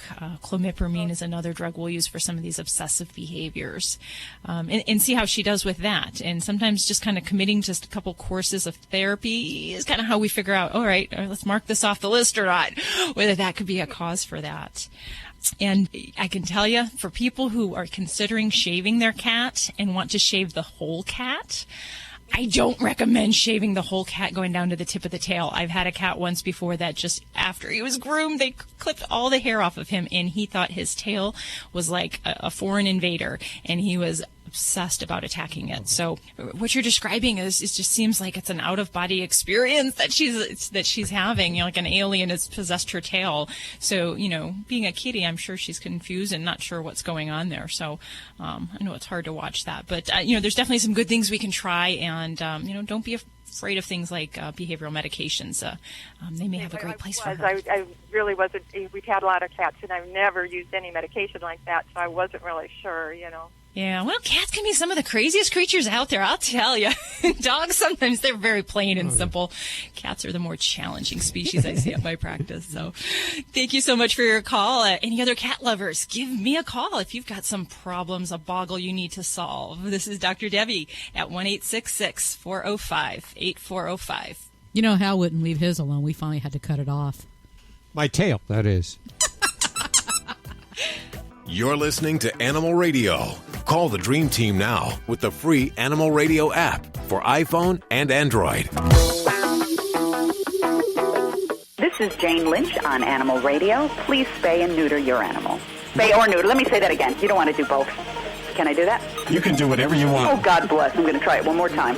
Clomipramine is another drug we'll use for some of these obsessive behaviors. And see how she does with that. And sometimes just kind of committing to just a couple courses of therapy is kind of how we figure out, all right, let's mark this off the list or not, whether that could be a cause for that. And I can tell you, for people who are considering shaving their cat and want to shave the whole cat, I don't recommend shaving the whole cat going down to the tip of the tail. I've had a cat once before that just after he was groomed, they clipped all the hair off of him, and he thought his tail was like a foreign invader, and he was obsessed about attacking it. So what you're describing is it just seems like it's an out-of-body experience that she's having. Like an alien has possessed her tail. So being a kitty, I'm sure she's confused and not sure what's going on there. So I know it's hard to watch that, but there's definitely some good things we can try, and don't be afraid of things like behavioral medications. They may have a great place for her. I really wasn't. We've had a lot of cats, and I've never used any medication like that, so I wasn't really sure. Yeah, well, cats can be some of the craziest creatures out there, I'll tell you. Dogs, sometimes they're very plain and simple. Cats are the more challenging species I see at my practice. So thank you so much for your call. Any other cat lovers, give me a call if you've got some problems, a boggle you need to solve. This is Dr. Debbie at 1-866-405-8405. Hal wouldn't leave his alone. We finally had to cut it off. My tail, that is. You're listening to Animal Radio. Call the Dream Team now with the free Animal Radio app for iPhone and Android. This is Jane Lynch on Animal Radio. Please spay and neuter your animal. Spay or neuter. Let me say that again. You don't want to do both. Can I do that? You can do whatever you want. Oh, God bless. I'm going to try it one more time.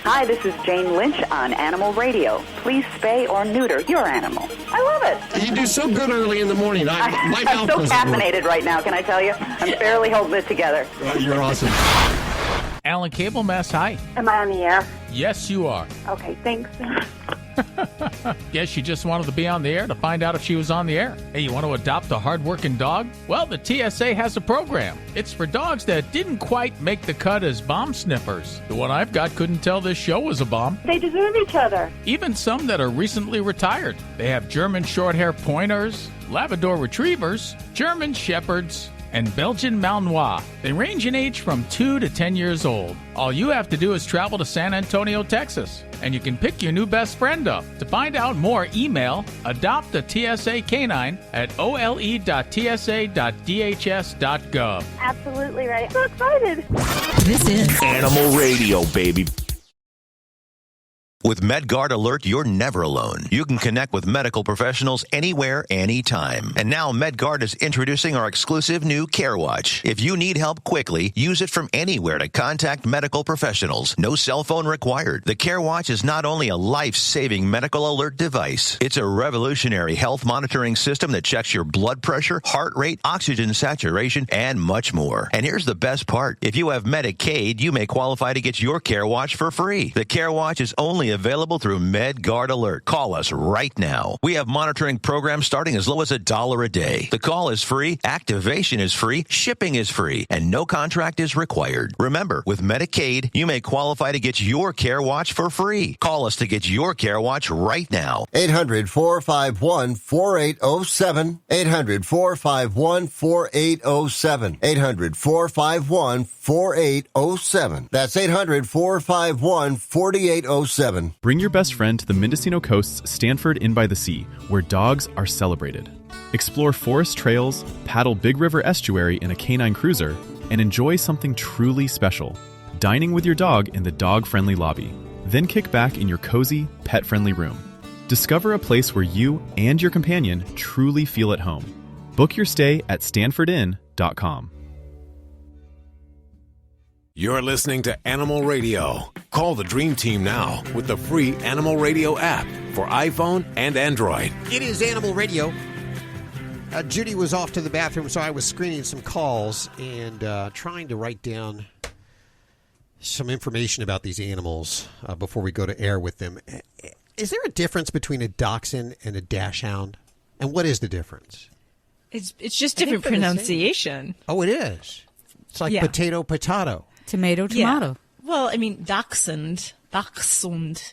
Hi, this is Jane Lynch on Animal Radio. Please spay or neuter your animal. I love it. You do so good early in the morning. My I'm mouth so doesn't caffeinated work. right now, can I tell you? I'm barely holding it together. You're awesome. Alan Cable Mess, hi. Am I on the air? Yes, you are. Okay, thanks. Guess you just wanted to be on the air to find out if she was on the air. Hey, you want to adopt a hard-working dog? Well, the TSA has a program. It's for dogs that didn't quite make the cut as bomb sniffers. The one I've got couldn't tell this show was a bomb. They deserve each other. Even some that are recently retired. They have German Shorthair Pointers, Labrador Retrievers, German Shepherds, and Belgian Malinois. They range in age from 2 to 10 years old. All you have to do is travel to San Antonio, Texas, and you can pick your new best friend up. To find out more, email adopt a TSA canine at ole.tsa.dhs.gov. Absolutely right. So excited. This is Animal Radio, baby. With MedGuard Alert, you're never alone. You can connect with medical professionals anywhere, anytime. And now MedGuard is introducing our exclusive new Care Watch. If you need help quickly, use it from anywhere to contact medical professionals. No cell phone required. The Care Watch is not only a life-saving medical alert device, it's a revolutionary health monitoring system that checks your blood pressure, heart rate, oxygen saturation, and much more. And here's the best part. If you have Medicaid, you may qualify to get your Care Watch for free. The Care Watch is only available through MedGuard Alert. Call us right now. We have monitoring programs starting as low as $1 a day. The call is free, activation is free, shipping is free, and no contract is required. Remember, with Medicaid, you may qualify to get your Care Watch for free. Call us to get your Care Watch right now. 800-451-4807. 800-451-4807. 800-451-4807. That's 800-451-4807. Bring your best friend to the Mendocino Coast's Stanford Inn by the Sea, where dogs are celebrated. Explore forest trails, paddle Big River Estuary in a canine cruiser, and enjoy something truly special, dining with your dog in the dog-friendly lobby. Then kick back in your cozy, pet-friendly room. Discover a place where you and your companion truly feel at home. Book your stay at stanfordinn.com. You're listening to Animal Radio. Call the Dream Team now with the free Animal Radio app for iPhone and Android. It is Animal Radio. Judy was off to the bathroom, so I was screening some calls and trying to write down some information about these animals before we go to air with them. Is there a difference between a dachshund and a dachshund? And what is the difference? It's just different pronunciation. Oh, it is. It's like potato. Tomato. Yeah. Well, I mean, dachshund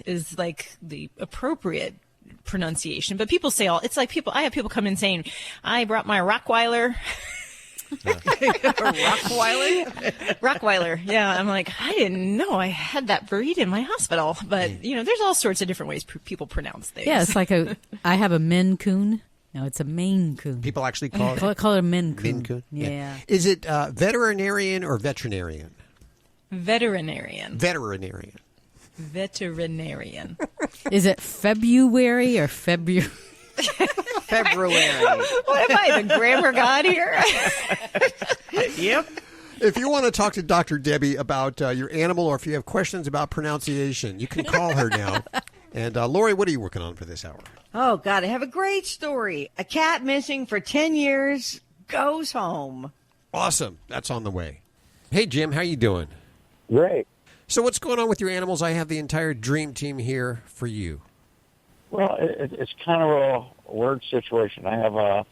is like the appropriate pronunciation, but people say it's like I have people come in saying, I brought my Rottweiler. Rottweiler. Yeah. I'm like, I didn't know I had that breed in my hospital, but there's all sorts of different ways people pronounce things. Yeah. It's like I have a Maine Coon. No, it's a Maine Coon. People actually call it a Maine Coon. Maine Coon? Yeah. Is it veterinarian or veterinarian? Veterinarian. Is it February or February? February. What am I, the grammar god here? Yep. If you want to talk to Dr. Debbie about your animal or if you have questions about pronunciation, you can call her now. And Lori, what are you working on for this hour? Oh, God, I have a great story. A cat missing for 10 years goes home. Awesome. That's on the way. Hey, Jim, how you doing? Great. So what's going on with your animals? I have the entire Dream Team here for you. Well, it's kind of a weird situation. I have a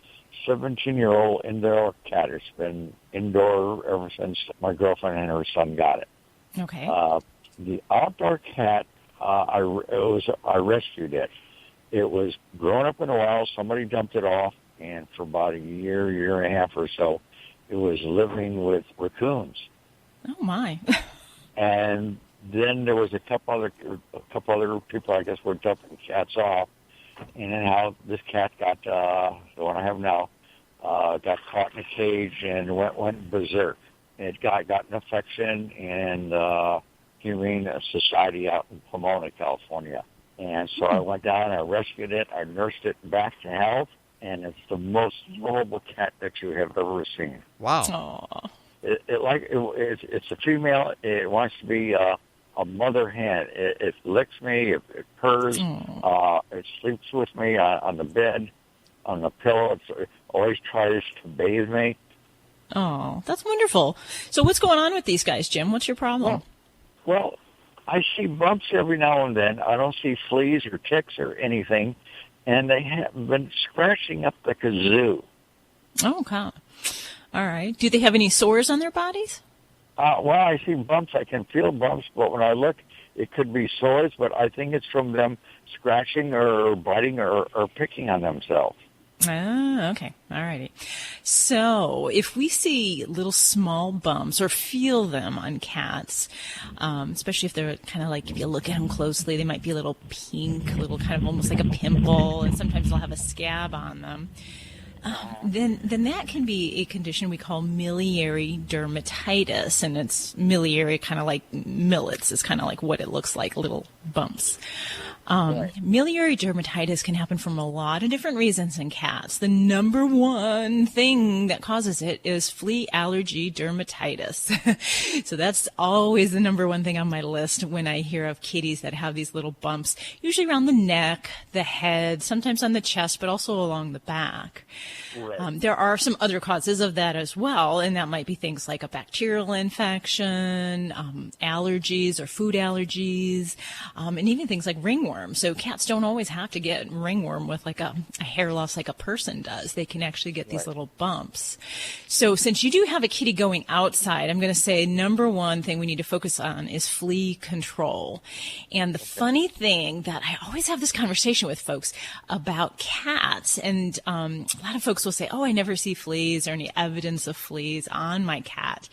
17-year-old indoor cat. It's been indoor ever since my girlfriend and her son got it. Okay. The outdoor cat, I rescued it. It was growing up in the wild. Somebody dumped it off, and for about a year and a half or so, it was living with raccoons. Oh my! And then there was a couple other people, I guess, were dumping cats off, and then how this cat got, the one I have now, got caught in a cage and went berserk. It got an infection in the Humane Society out in Pomona, California. And so I went down, I rescued it, I nursed it back to health, and it's the most lovable cat that you have ever seen. Wow. Aww. It's a female. It wants to be a mother hen. It licks me, it purrs, it sleeps with me on the bed, on the pillow. It always tries to bathe me. Oh, that's wonderful. So what's going on with these guys, Jim? What's your problem? Well, I see bumps every now and then. I don't see fleas or ticks or anything, and they have been scratching up the kazoo. Oh, okay. All right. Do they have any sores on their bodies? Well, I see bumps. I can feel bumps, but when I look, it could be sores, but I think it's from them scratching or biting or picking on themselves. Ah, okay. All righty. So if we see little small bumps or feel them on cats, especially if they're kind of like, if you look at them closely, they might be a little pink, a little kind of almost like a pimple, and sometimes they'll have a scab on them. Then that can be a condition we call miliary dermatitis, and it's miliary kind of like millets is kind of like what it looks like, little bumps. Miliary dermatitis can happen from a lot of different reasons in cats. The number one thing that causes it is flea allergy dermatitis. So that's always the number one thing on my list when I hear of kitties that have these little bumps, usually around the neck, the head, sometimes on the chest, but also along the back. Right. There are some other causes of that as well, and that might be things like a bacterial infection, allergies or food allergies, and even things like ringworm. So cats don't always have to get ringworm with like a hair loss like a person does. They can actually get these little bumps. So since you do have a kitty going outside, I'm going to say number one thing we need to focus on is flea control. And the funny thing that I always have this conversation with folks about cats, and a lot of folks will say, oh, I never see fleas or any evidence of fleas on my cat.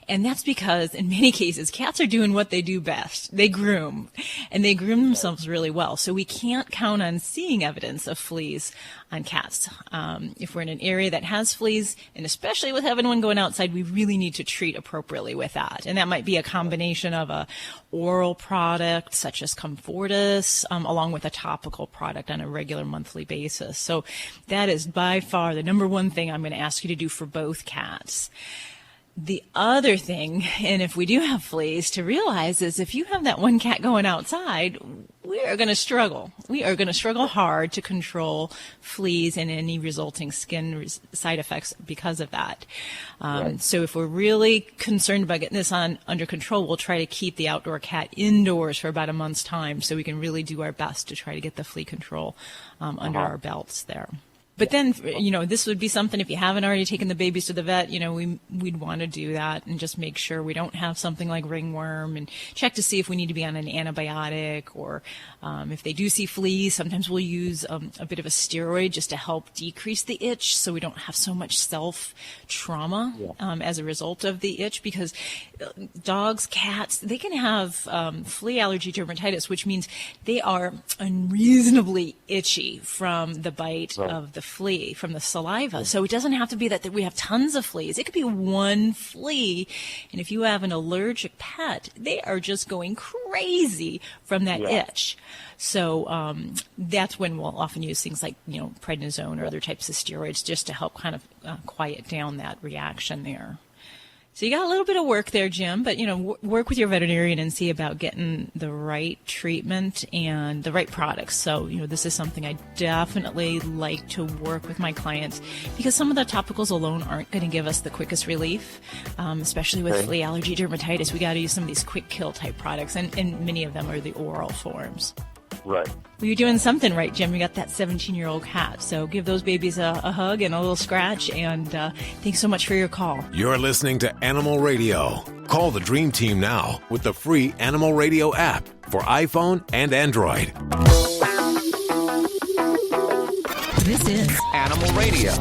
And that's because in many cases, cats are doing what they do best. They groom, and they groom themselves really well. So we can't count on seeing evidence of fleas on cats. If we're in an area that has fleas, and especially with having one going outside, we really need to treat appropriately with that. And that might be a combination of a oral product such as Comfortis, along with a topical product on a regular monthly basis. So that is by far the number one thing I'm going to ask you to do for both cats. The other thing, and if we do have fleas, to realize is if you have that one cat going outside, we are going to struggle. We are going to struggle hard to control fleas and any resulting skin side effects because of that. So if we're really concerned about getting this under control, we'll try to keep the outdoor cat indoors for about a month's time so we can really do our best to try to get the flea control under our belts there. But then, this would be something, if you haven't already taken the babies to the vet, we'd want to do that and just make sure we don't have something like ringworm, and check to see if we need to be on an antibiotic, or if they do see fleas, sometimes we'll use a bit of a steroid just to help decrease the itch so we don't have so much self-trauma as a result of the itch, because dogs, cats, they can have flea allergy dermatitis, which means they are unreasonably itchy from the bite of the flea, from the saliva. So it doesn't have to be that we have tons of fleas. It could be one flea. And if you have an allergic pet, they are just going crazy from that itch. So that's when we'll often use things like, prednisone or other types of steroids just to help kind of quiet down that reaction there. So you got a little bit of work there, Jim, but, work with your veterinarian and see about getting the right treatment and the right products. So, this is something I definitely like to work with my clients, because some of the topicals alone aren't going to give us the quickest relief, especially with flea allergy dermatitis. We got to use some of these quick kill type products, and many of them are the oral forms. Right. Well, you're doing something right, Jim. You got that 17-year-old cat. So give those babies a hug and a little scratch. And thanks so much for your call. You're listening to Animal Radio. Call the Dream Team now with the free Animal Radio app for iPhone and Android. This is Animal Radio.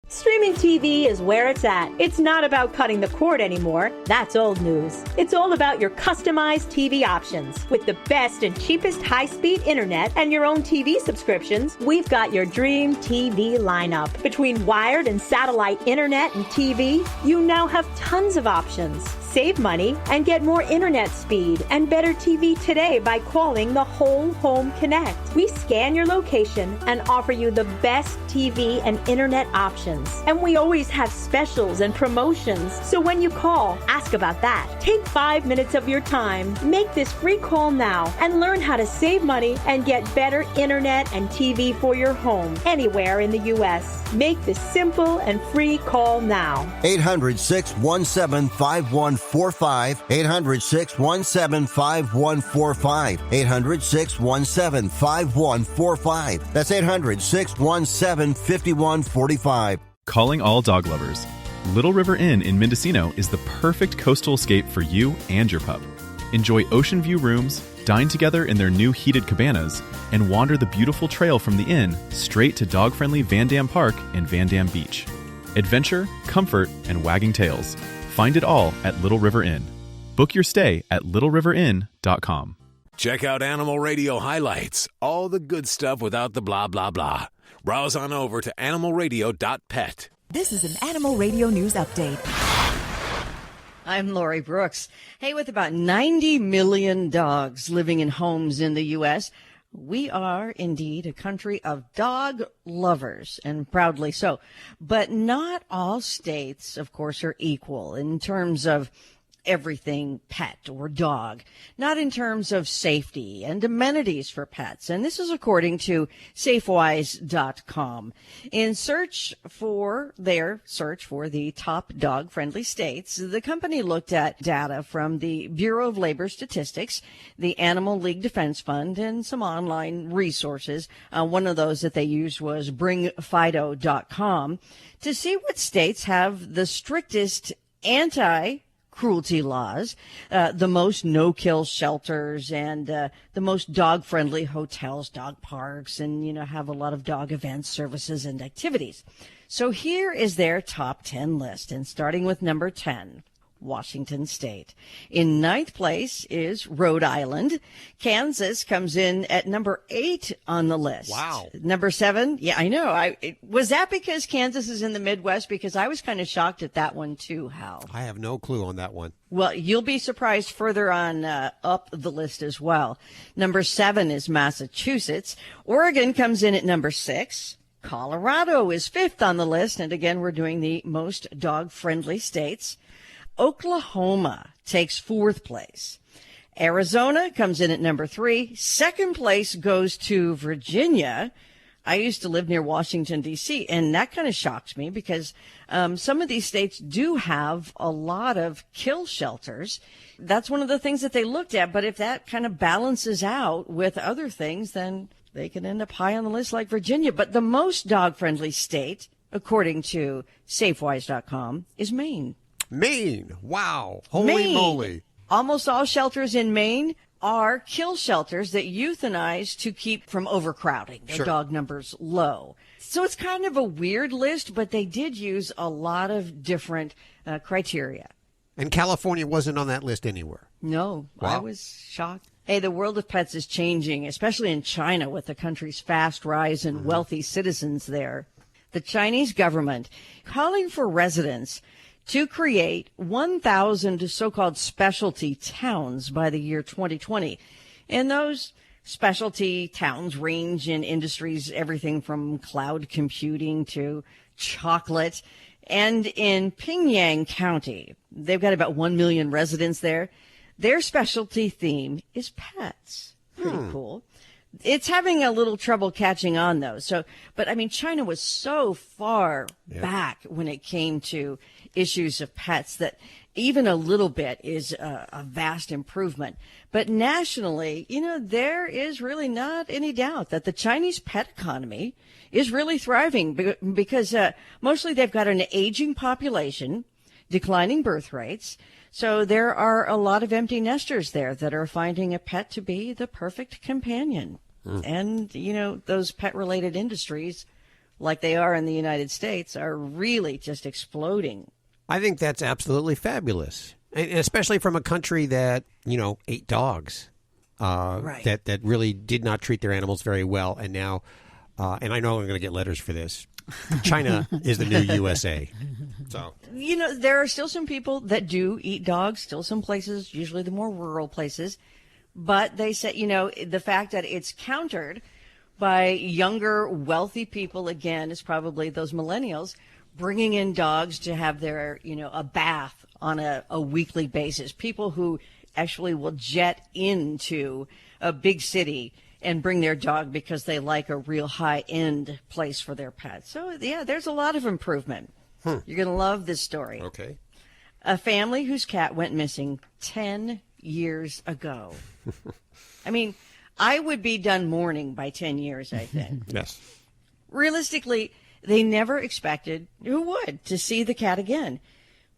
Streaming TV TV is where it's at. It's not about cutting the cord anymore. That's old news. It's all about your customized TV options. With the best and cheapest high-speed internet and your own TV subscriptions, we've got your dream TV lineup. Between wired and satellite internet and TV, you now have tons of options. Save money and get more internet speed and better TV today by calling the Whole Home Connect. We scan your location and offer you the best TV and internet options. And we always have specials and promotions. So when you call, ask about that. Take 5 minutes of your time. Make this free call now and learn how to save money and get better internet and TV for your home anywhere in the U.S. Make this simple and free call now. 800-617-5145. 800-617-5145. 800-617-5145. That's 800-617-5145. Calling all dog lovers. Little River Inn in Mendocino is the perfect coastal escape for you and your pup. Enjoy ocean view rooms, dine together in their new heated cabanas, and wander the beautiful trail from the inn straight to dog-friendly Van Dam Park and Van Dam Beach. Adventure, comfort, and wagging tails. Find it all at Little River Inn. Book your stay at littleriverinn.com. Check out Animal Radio highlights, all the good stuff without the blah, blah, blah. Browse on over to animalradio.pet. This is an Animal Radio News Update. I'm Lori Brooks. Hey, with about 90 million dogs living in homes in the U.S., we are indeed a country of dog lovers, and proudly so. But not all states, of course, are equal in terms of everything pet or dog, not in terms of safety and amenities for pets. And this is according to Safewise.com. In search for the top dog-friendly states, the company looked at data from the Bureau of Labor Statistics, the Animal League Defense Fund, and some online resources. One of those that they used was bringfido.com to see what states have the strictest anti-cruelty laws, the most no-kill shelters, and the most dog-friendly hotels, dog parks, and, have a lot of dog events, services, and activities. So here is their top 10 list, and starting with number 10. Washington State. In ninth place is Rhode Island. Kansas comes in at number 8 on the list. Wow. Number 7. Yeah, I know. Was that because Kansas is in the Midwest? Because I was kind of shocked at that one too, Hal. I have no clue on that one. Well, you'll be surprised further on up the list as well. Number 7 is Massachusetts. Oregon comes in at number 6. Colorado is 5th on the list. And again, we're doing the most dog-friendly states. Oklahoma takes 4th place. Arizona comes in at number 3. Second place goes to Virginia. I used to live near Washington, D.C., and that kind of shocked me because some of these states do have a lot of kill shelters. That's one of the things that they looked at, but if that kind of balances out with other things, then they can end up high on the list like Virginia. But the most dog-friendly state, according to Safewise.com, is Maine. Maine. Wow. Holy Maine. moly. Almost all shelters in Maine are kill shelters that euthanize to keep from overcrowding, their dog numbers low. So it's kind of a weird list, but they did use a lot of different criteria. And California wasn't on that list anywhere. No, Wow. I was shocked. Hey, the world of pets is changing, especially in China with the country's fast rise in wealthy citizens there. The Chinese government calling for residents to create 1,000 so-called specialty towns by the year 2020. And those specialty towns range in industries, everything from cloud computing to chocolate. And in Pingyang County, they've got about 1 million residents there. Their specialty theme is pets. Pretty cool. It's having a little trouble catching on, though. But China was so far back when it came to issues of pets that even a little bit is a vast improvement. But nationally, there is really not any doubt that the Chinese pet economy is really thriving because mostly they've got an aging population, declining birth rates. So there are a lot of empty nesters there that are finding a pet to be the perfect companion. And, those pet-related industries like they are in the United States, are really just exploding. I think that's absolutely fabulous, and especially from a country that, ate dogs, Right. that really did not treat their animals very well. And now, and I know I'm going to get letters for this, China is the new USA. So, there are still some people that do eat dogs, still some places, usually the more rural places. But they say, the fact that it's countered by younger, wealthy people, again, is probably those millennials bringing in dogs to have their, a bath on a weekly basis. People who actually will jet into a big city and bring their dog because they like a real high-end place for their pet. So, yeah, there's a lot of improvement. You're going to love this story. Okay. A family whose cat went missing 10 years ago. I mean, I would be done mourning by 10 years, I think. Yes. Realistically, they never expected, who would, to see the cat again.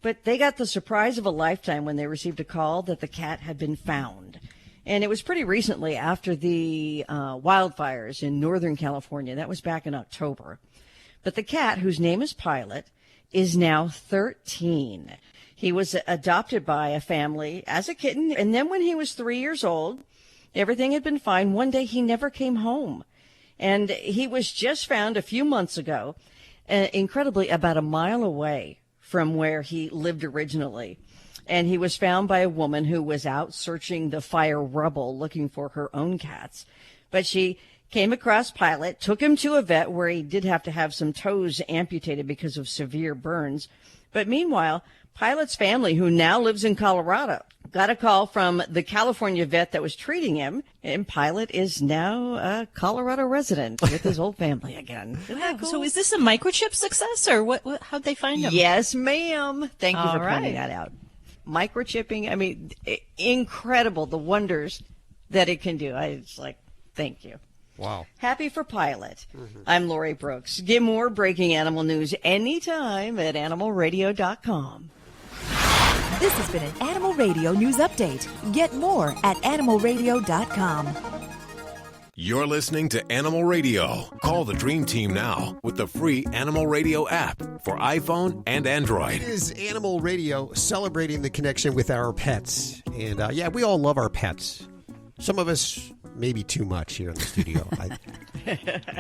But they got the surprise of a lifetime when they received a call that the cat had been found. And it was pretty recently after the wildfires in Northern California. That was back in October. But the cat, whose name is Pilot, is now 13. He was adopted by a family as a kitten. And then when he was 3 years old, everything had been fine. One day he never came home. And he was just found a few months ago, incredibly about a mile away from where he lived originally. And he was found by a woman who was out searching the fire rubble looking for her own cats. But she came across Pilot, took him to a vet where he did have to have some toes amputated because of severe burns. But meanwhile, Pilot's family, who now lives in Colorado, got a call from the California vet that was treating him, and Pilot is now a Colorado resident with his old family again. Wow. Cool? So is this a microchip success, or what how'd they find him? Yes, ma'am. Thank you for pointing right. that out. Microchipping, I mean, incredible, the wonders that it can do. It's like, thank you. Wow. Happy for Pilot. I'm Lori Brooks. Get more breaking animal news anytime at animalradio.com. This has been an Animal Radio News Update. Get more at animalradio.com. You're listening to Animal Radio. Call the Dream Team now with the free Animal Radio app for iPhone and Android. It is Animal Radio celebrating the connection with our pets. And we all love our pets. Some of us maybe too much here in the studio.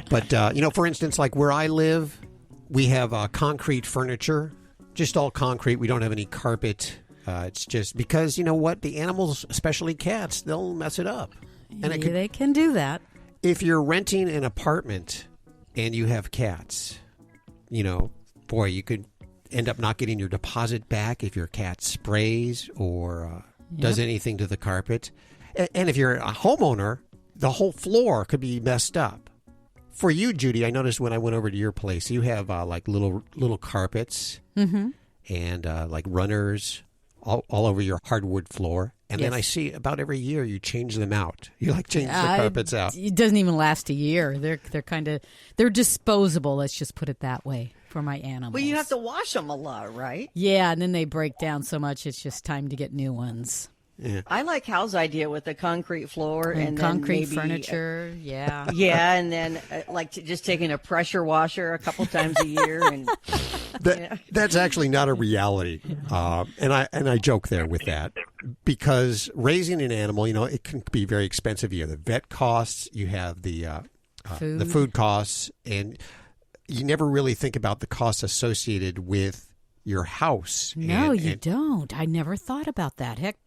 But for instance, like where I live, we have concrete furniture, just all concrete. We don't have any carpet. It's just because, you know what, the animals, especially cats, they'll mess it up. And they can do that. If you're renting an apartment and you have cats, you could end up not getting your deposit back if your cat sprays or does anything to the carpet. And if you're a homeowner, the whole floor could be messed up. For you, Judy, I noticed when I went over to your place, you have like little carpets and like runners all over your hardwood floor. And then I see about every year you change them out. You change the carpets out. It doesn't even last a year. They're disposable. Let's just put it that way for my animals. Well, you have to wash them a lot, right? Yeah, and then they break down so much. It's just time to get new ones. Yeah. I like Hal's idea with the concrete floor and concrete then maybe, furniture. Yeah, yeah, and then just taking a pressure washer a couple times a year. And that's actually not a reality, and I joke there with that because raising an animal, it can be very expensive. You have the vet costs, you have the food costs, and you never really think about the costs associated with your house. No, you don't. I never thought about that. Heck,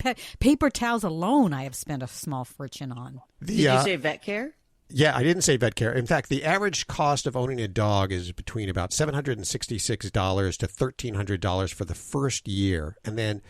paper towels alone I have spent a small fortune on. Did you say vet care? Yeah, I didn't say vet care. In fact, the average cost of owning a dog is between about $766 to $1,300 for the first year. And then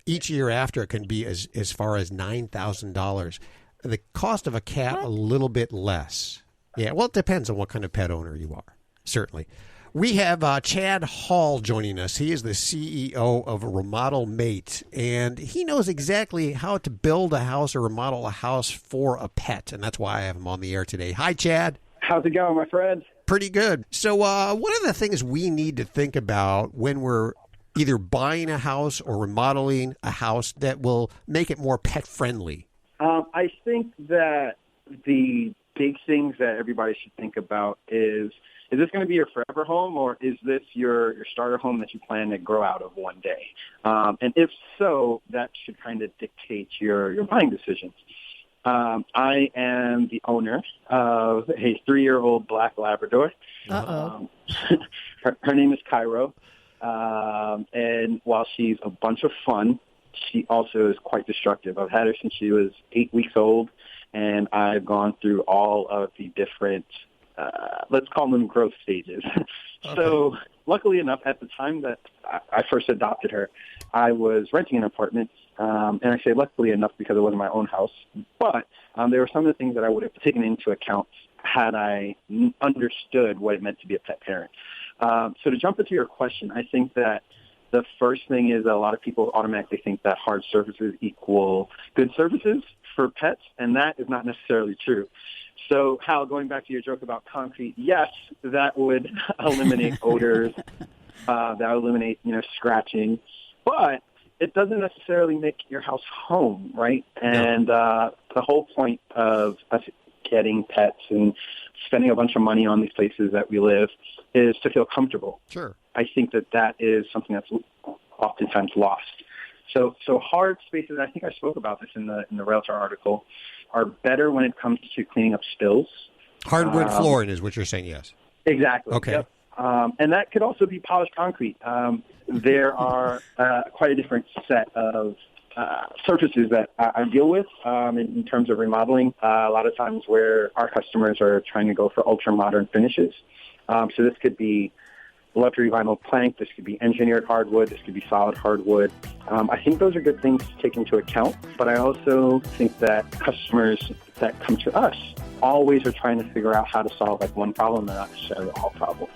each year after it can be as far as $9,000. The cost of a cat, a little bit less. Yeah, well, it depends on what kind of pet owner you are, certainly. We have Chad Hall joining us. He is the CEO of Remodel Mate, and he knows exactly how to build a house or remodel a house for a pet, and that's why I have him on the air today. Hi, Chad. How's it going, my friend? Pretty good. So one of the things we need to think about when we're either buying a house or remodeling a house that will make it more pet-friendly? I think that the big things that everybody should think about is is this going to be your forever home, or is this your starter home that you plan to grow out of one day? And if so, that should kind of dictate your buying decisions. I am the owner of a 3-year-old black Labrador. Uh-oh. Her name is Cairo. And while she's a bunch of fun, she also is quite destructive. I've had her since she was 8 weeks old, and I've gone through all of the different, let's call them growth stages. Okay. So luckily enough, at the time that I first adopted her, I was renting an apartment. And I say luckily enough because it wasn't my own house. But there were some of the things that I would have taken into account had I understood what it meant to be a pet parent. So to jump into your question, I think that the first thing is that a lot of people automatically think that hard surfaces equal good surfaces for pets, and that is not necessarily true. So, Hal, going back to your joke about concrete, yes, that would eliminate odors, that would eliminate, scratching, but it doesn't necessarily make your house home, right? And the whole point of us getting pets and spending a bunch of money on these places that we live is to feel comfortable. Sure. I think that is something that's oftentimes lost. So hard spaces, I think I spoke about this in the Realtor article, are better when it comes to cleaning up spills. Hardwood flooring is what you're saying, yes. Exactly. Okay. Yep. And that could also be polished concrete. There are quite a different set of surfaces that I deal with in terms of remodeling. A lot of times where our customers are trying to go for ultra-modern finishes. So this could be luxury vinyl plank, this could be engineered hardwood, this could be solid hardwood. I think those are good things to take into account, but I also think that customers that come to us always are trying to figure out how to solve one problem and not necessarily all problems.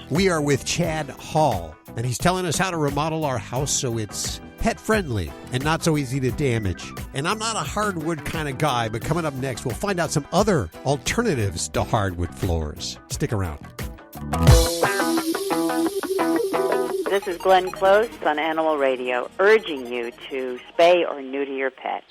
We are with Chad Hall, and he's telling us how to remodel our house so it's pet-friendly and not so easy to damage. And I'm not a hardwood kind of guy, but coming up next, we'll find out some other alternatives to hardwood floors. Stick around. This is Glenn Close on Animal Radio, urging you to spay or neuter your pet.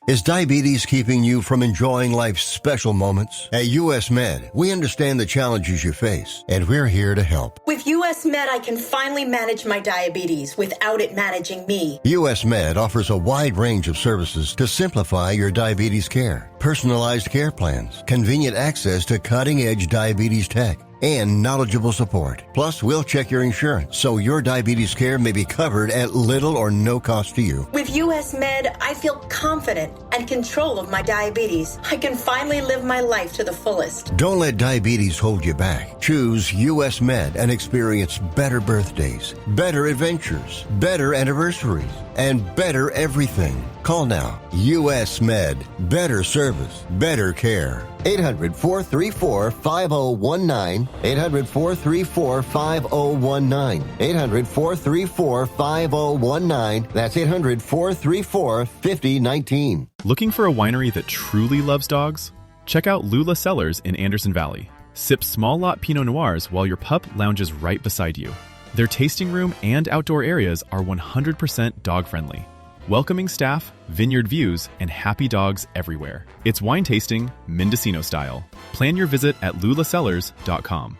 Is diabetes keeping you from enjoying life's special moments? At US Med, we understand the challenges you face, and we're here to help. With US Med, I can finally manage my diabetes without it managing me. US Med offers a wide range of services to simplify your diabetes care. Personalized care plans, convenient access to cutting-edge diabetes tech, and knowledgeable support. Plus, we'll check your insurance so your diabetes care may be covered at little or no cost to you. With US Med, I feel confident and control of my diabetes. I can finally live my life to the fullest. Don't let diabetes hold you back. Choose US Med and experience better birthdays, better adventures, better anniversaries, and better everything. Call now. US Med. Better service, better care. 800-434-5019. 800-434-5019. 800-434-5019. That's 800-434-5019. Looking for a winery that truly loves dogs? Check out Lula Cellars in Anderson Valley. Sip small lot Pinot Noirs while your pup lounges right beside you. Their tasting room and outdoor areas are 100% dog-friendly. Welcoming staff, vineyard views, and happy dogs everywhere. It's wine tasting, Mendocino style. Plan your visit at lulasellars.com.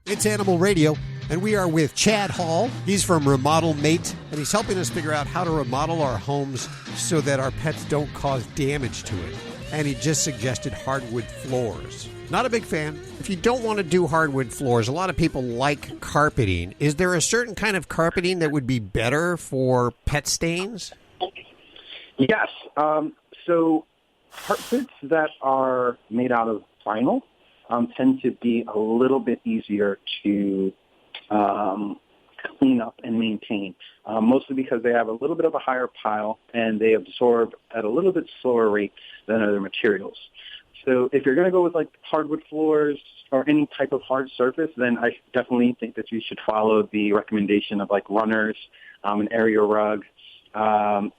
It's Animal Radio, and we are with Chad Hall. He's from Remodel Mate, and he's helping us figure out how to remodel our homes so that our pets don't cause damage to it. And he just suggested hardwood floors. Not a big fan. If you don't want to do hardwood floors, a lot of people like carpeting. Is there a certain kind of carpeting that would be better for pet stains? Yes. So carpets that are made out of vinyl tend to be a little bit easier to clean up and maintain, mostly because they have a little bit of a higher pile and they absorb at a little bit slower rate than other materials. So if you're going to go with hardwood floors or any type of hard surface, then I definitely think that you should follow the recommendation of runners, an area rug,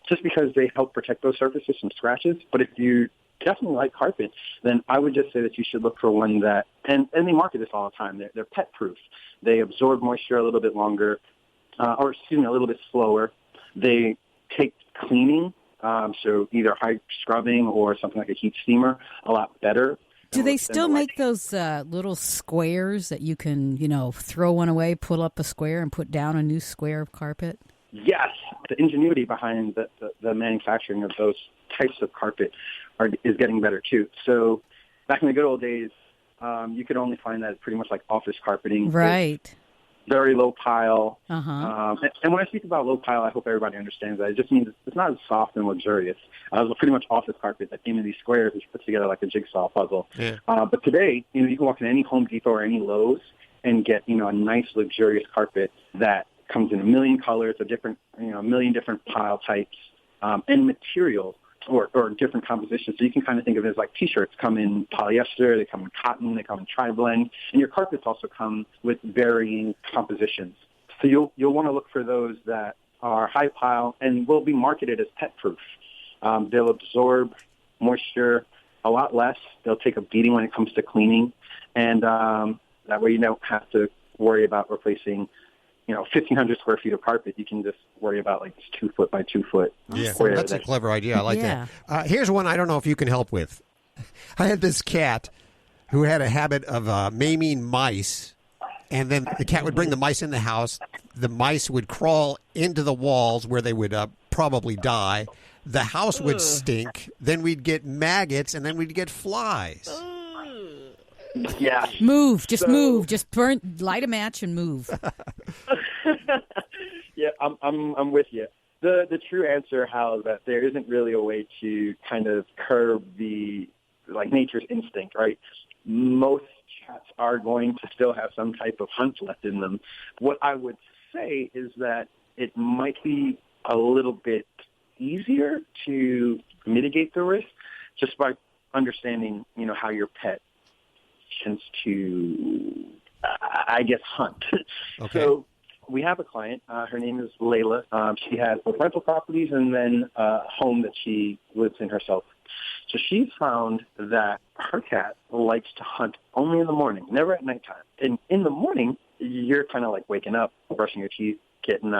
just because they help protect those surfaces from scratches. But if you definitely like carpet, then I would just say that you should look for one that, and they market this all the time, they're pet proof. They absorb moisture a little bit longer, a little bit slower. They take cleaning So either high scrubbing or something like a heat steamer, a lot better. Do they still make those little squares that you can, throw one away, pull up a square, and put down a new square of carpet? Yes. The ingenuity behind the manufacturing of those types of carpet is getting better, too. So back in the good old days, you could only find that pretty much like office carpeting. Right. Very low pile. Uh-huh. And when I speak about low pile, I hope everybody understands that. It just means it's not as soft and luxurious. It was pretty much office carpet that came in these squares, which put together like a jigsaw puzzle. Yeah. But today, you can walk in any Home Depot or any Lowe's and get, a nice luxurious carpet that comes in a million colors, a million different pile types, and materials. Or different compositions. So you can kind of think of it as like T-shirts come in polyester, they come in cotton, they come in tri-blend, and your carpets also come with varying compositions. So you'll want to look for those that are high pile and will be marketed as pet-proof. They'll absorb moisture a lot less. They'll take a beating when it comes to cleaning, and that way you don't have to worry about replacing 1,500 square feet of carpet. You can just worry about like this 2 foot by 2 foot. Yeah, square. that's a clever idea. I like that. Here's one I don't know if you can help with. I had this cat who had a habit of maiming mice, and then the cat would bring the mice in the house. The mice would crawl into the walls where they would probably die. The house would stink. Then we'd get maggots, and then we'd get flies. Yeah. Move. Just light a match and move. Yeah, I'm with you. The true answer, Hal, is that there isn't really a way to kind of curb the nature's instinct, right? Most cats are going to still have some type of hunt left in them. What I would say is that it might be a little bit easier to mitigate the risk just by understanding, how your pet tends to, hunt. Okay. So we have a client. Her name is Layla. She has both rental properties and then a home that she lives in herself. So she found that her cat likes to hunt only in the morning, never at nighttime. And in the morning, you're kind of like waking up, brushing your teeth, getting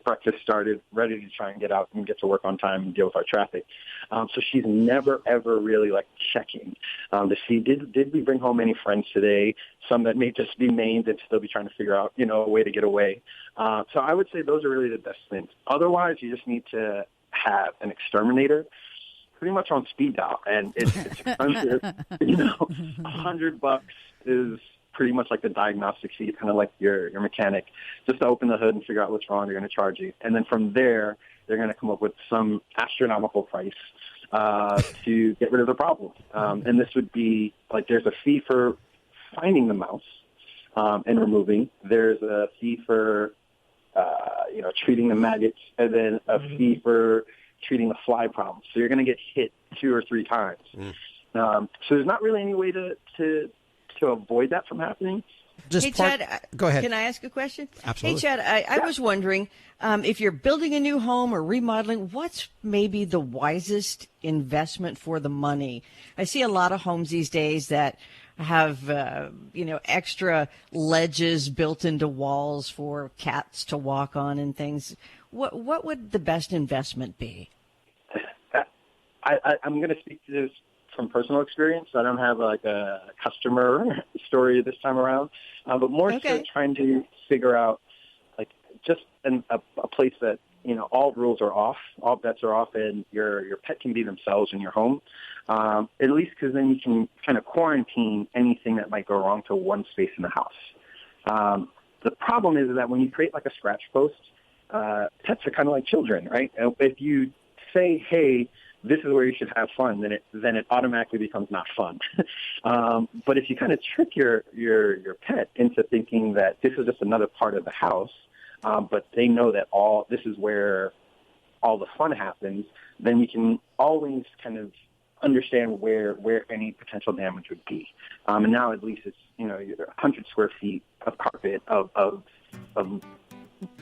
breakfast started, ready to try and get out and get to work on time and deal with our traffic. So she's never ever really checking to see did we bring home any friends today? Some that may just be maimed and still be trying to figure out a way to get away. So I would say those are really the best things. Otherwise, you just need to have an exterminator pretty much on speed dial, and it's expensive. $100 is pretty much like the diagnostic fee, kind of like your mechanic, just to open the hood and figure out what's wrong. They're going to charge you. And then from there, they're going to come up with some astronomical price to get rid of the problem. And this would be there's a fee for finding the mouse and removing. There's a fee for, treating the maggots, and then a fee for treating the fly problem. So you're going to get hit 2 or 3 times. So there's not really any way to avoid that from happening. Hey, Chad, go ahead. Can I ask a question? Absolutely. Hey, Chad, I was wondering if you're building a new home or remodeling, what's maybe the wisest investment for the money? I see a lot of homes these days that have, extra ledges built into walls for cats to walk on and things. What would the best investment be? I'm going to speak to this from personal experience. I don't have a customer story this time around, but more so trying to figure out just a place that all rules are off, all bets are off, and your pet can be themselves in your home. At least because then you can kind of quarantine anything that might go wrong to one space in the house. The problem is that when you create a scratch post, pets are kind of like children, right? If you say, hey, this is where you should have fun, then it automatically becomes not fun. But if you kind of trick your pet into thinking that this is just another part of the house, but they know that this is where all the fun happens, then you can always kind of understand where any potential damage would be. And now at least it's 100 square feet of carpet, of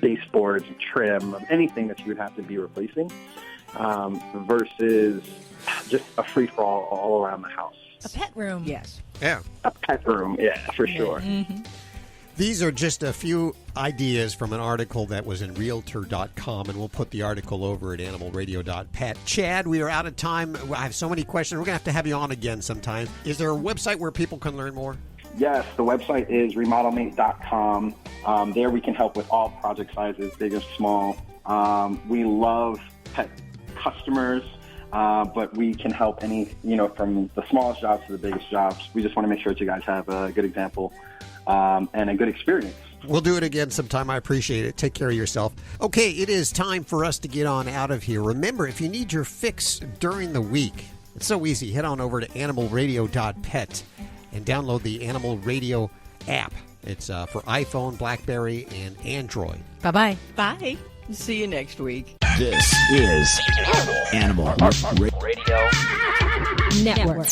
baseboards, trim, of anything that you would have to be replacing. Versus just a free-for-all all around the house. A pet room. Yes. Yeah. A pet room, yeah, for sure. Mm-hmm. These are just a few ideas from an article that was in Realtor.com, and we'll put the article over at animalradio.pet. Chad, we are out of time. I have so many questions. We're going to have you on again sometime. Is there a website where people can learn more? Yes, the website is remodelmate.com. There we can help with all project sizes, big or small. We love pet customers, but we can help any, from the smallest jobs to the biggest jobs. We just want to make sure that you guys have a good example and a good experience. We'll do it again sometime. I appreciate it. Take care of yourself. Okay, it is time for us to get on out of here. Remember, if you need your fix during the week, it's so easy. Head on over to animalradio.pet and download the Animal Radio app. It's for iPhone, BlackBerry, and Android. Bye-bye. Bye. See you next week. This is Animal Radio Network.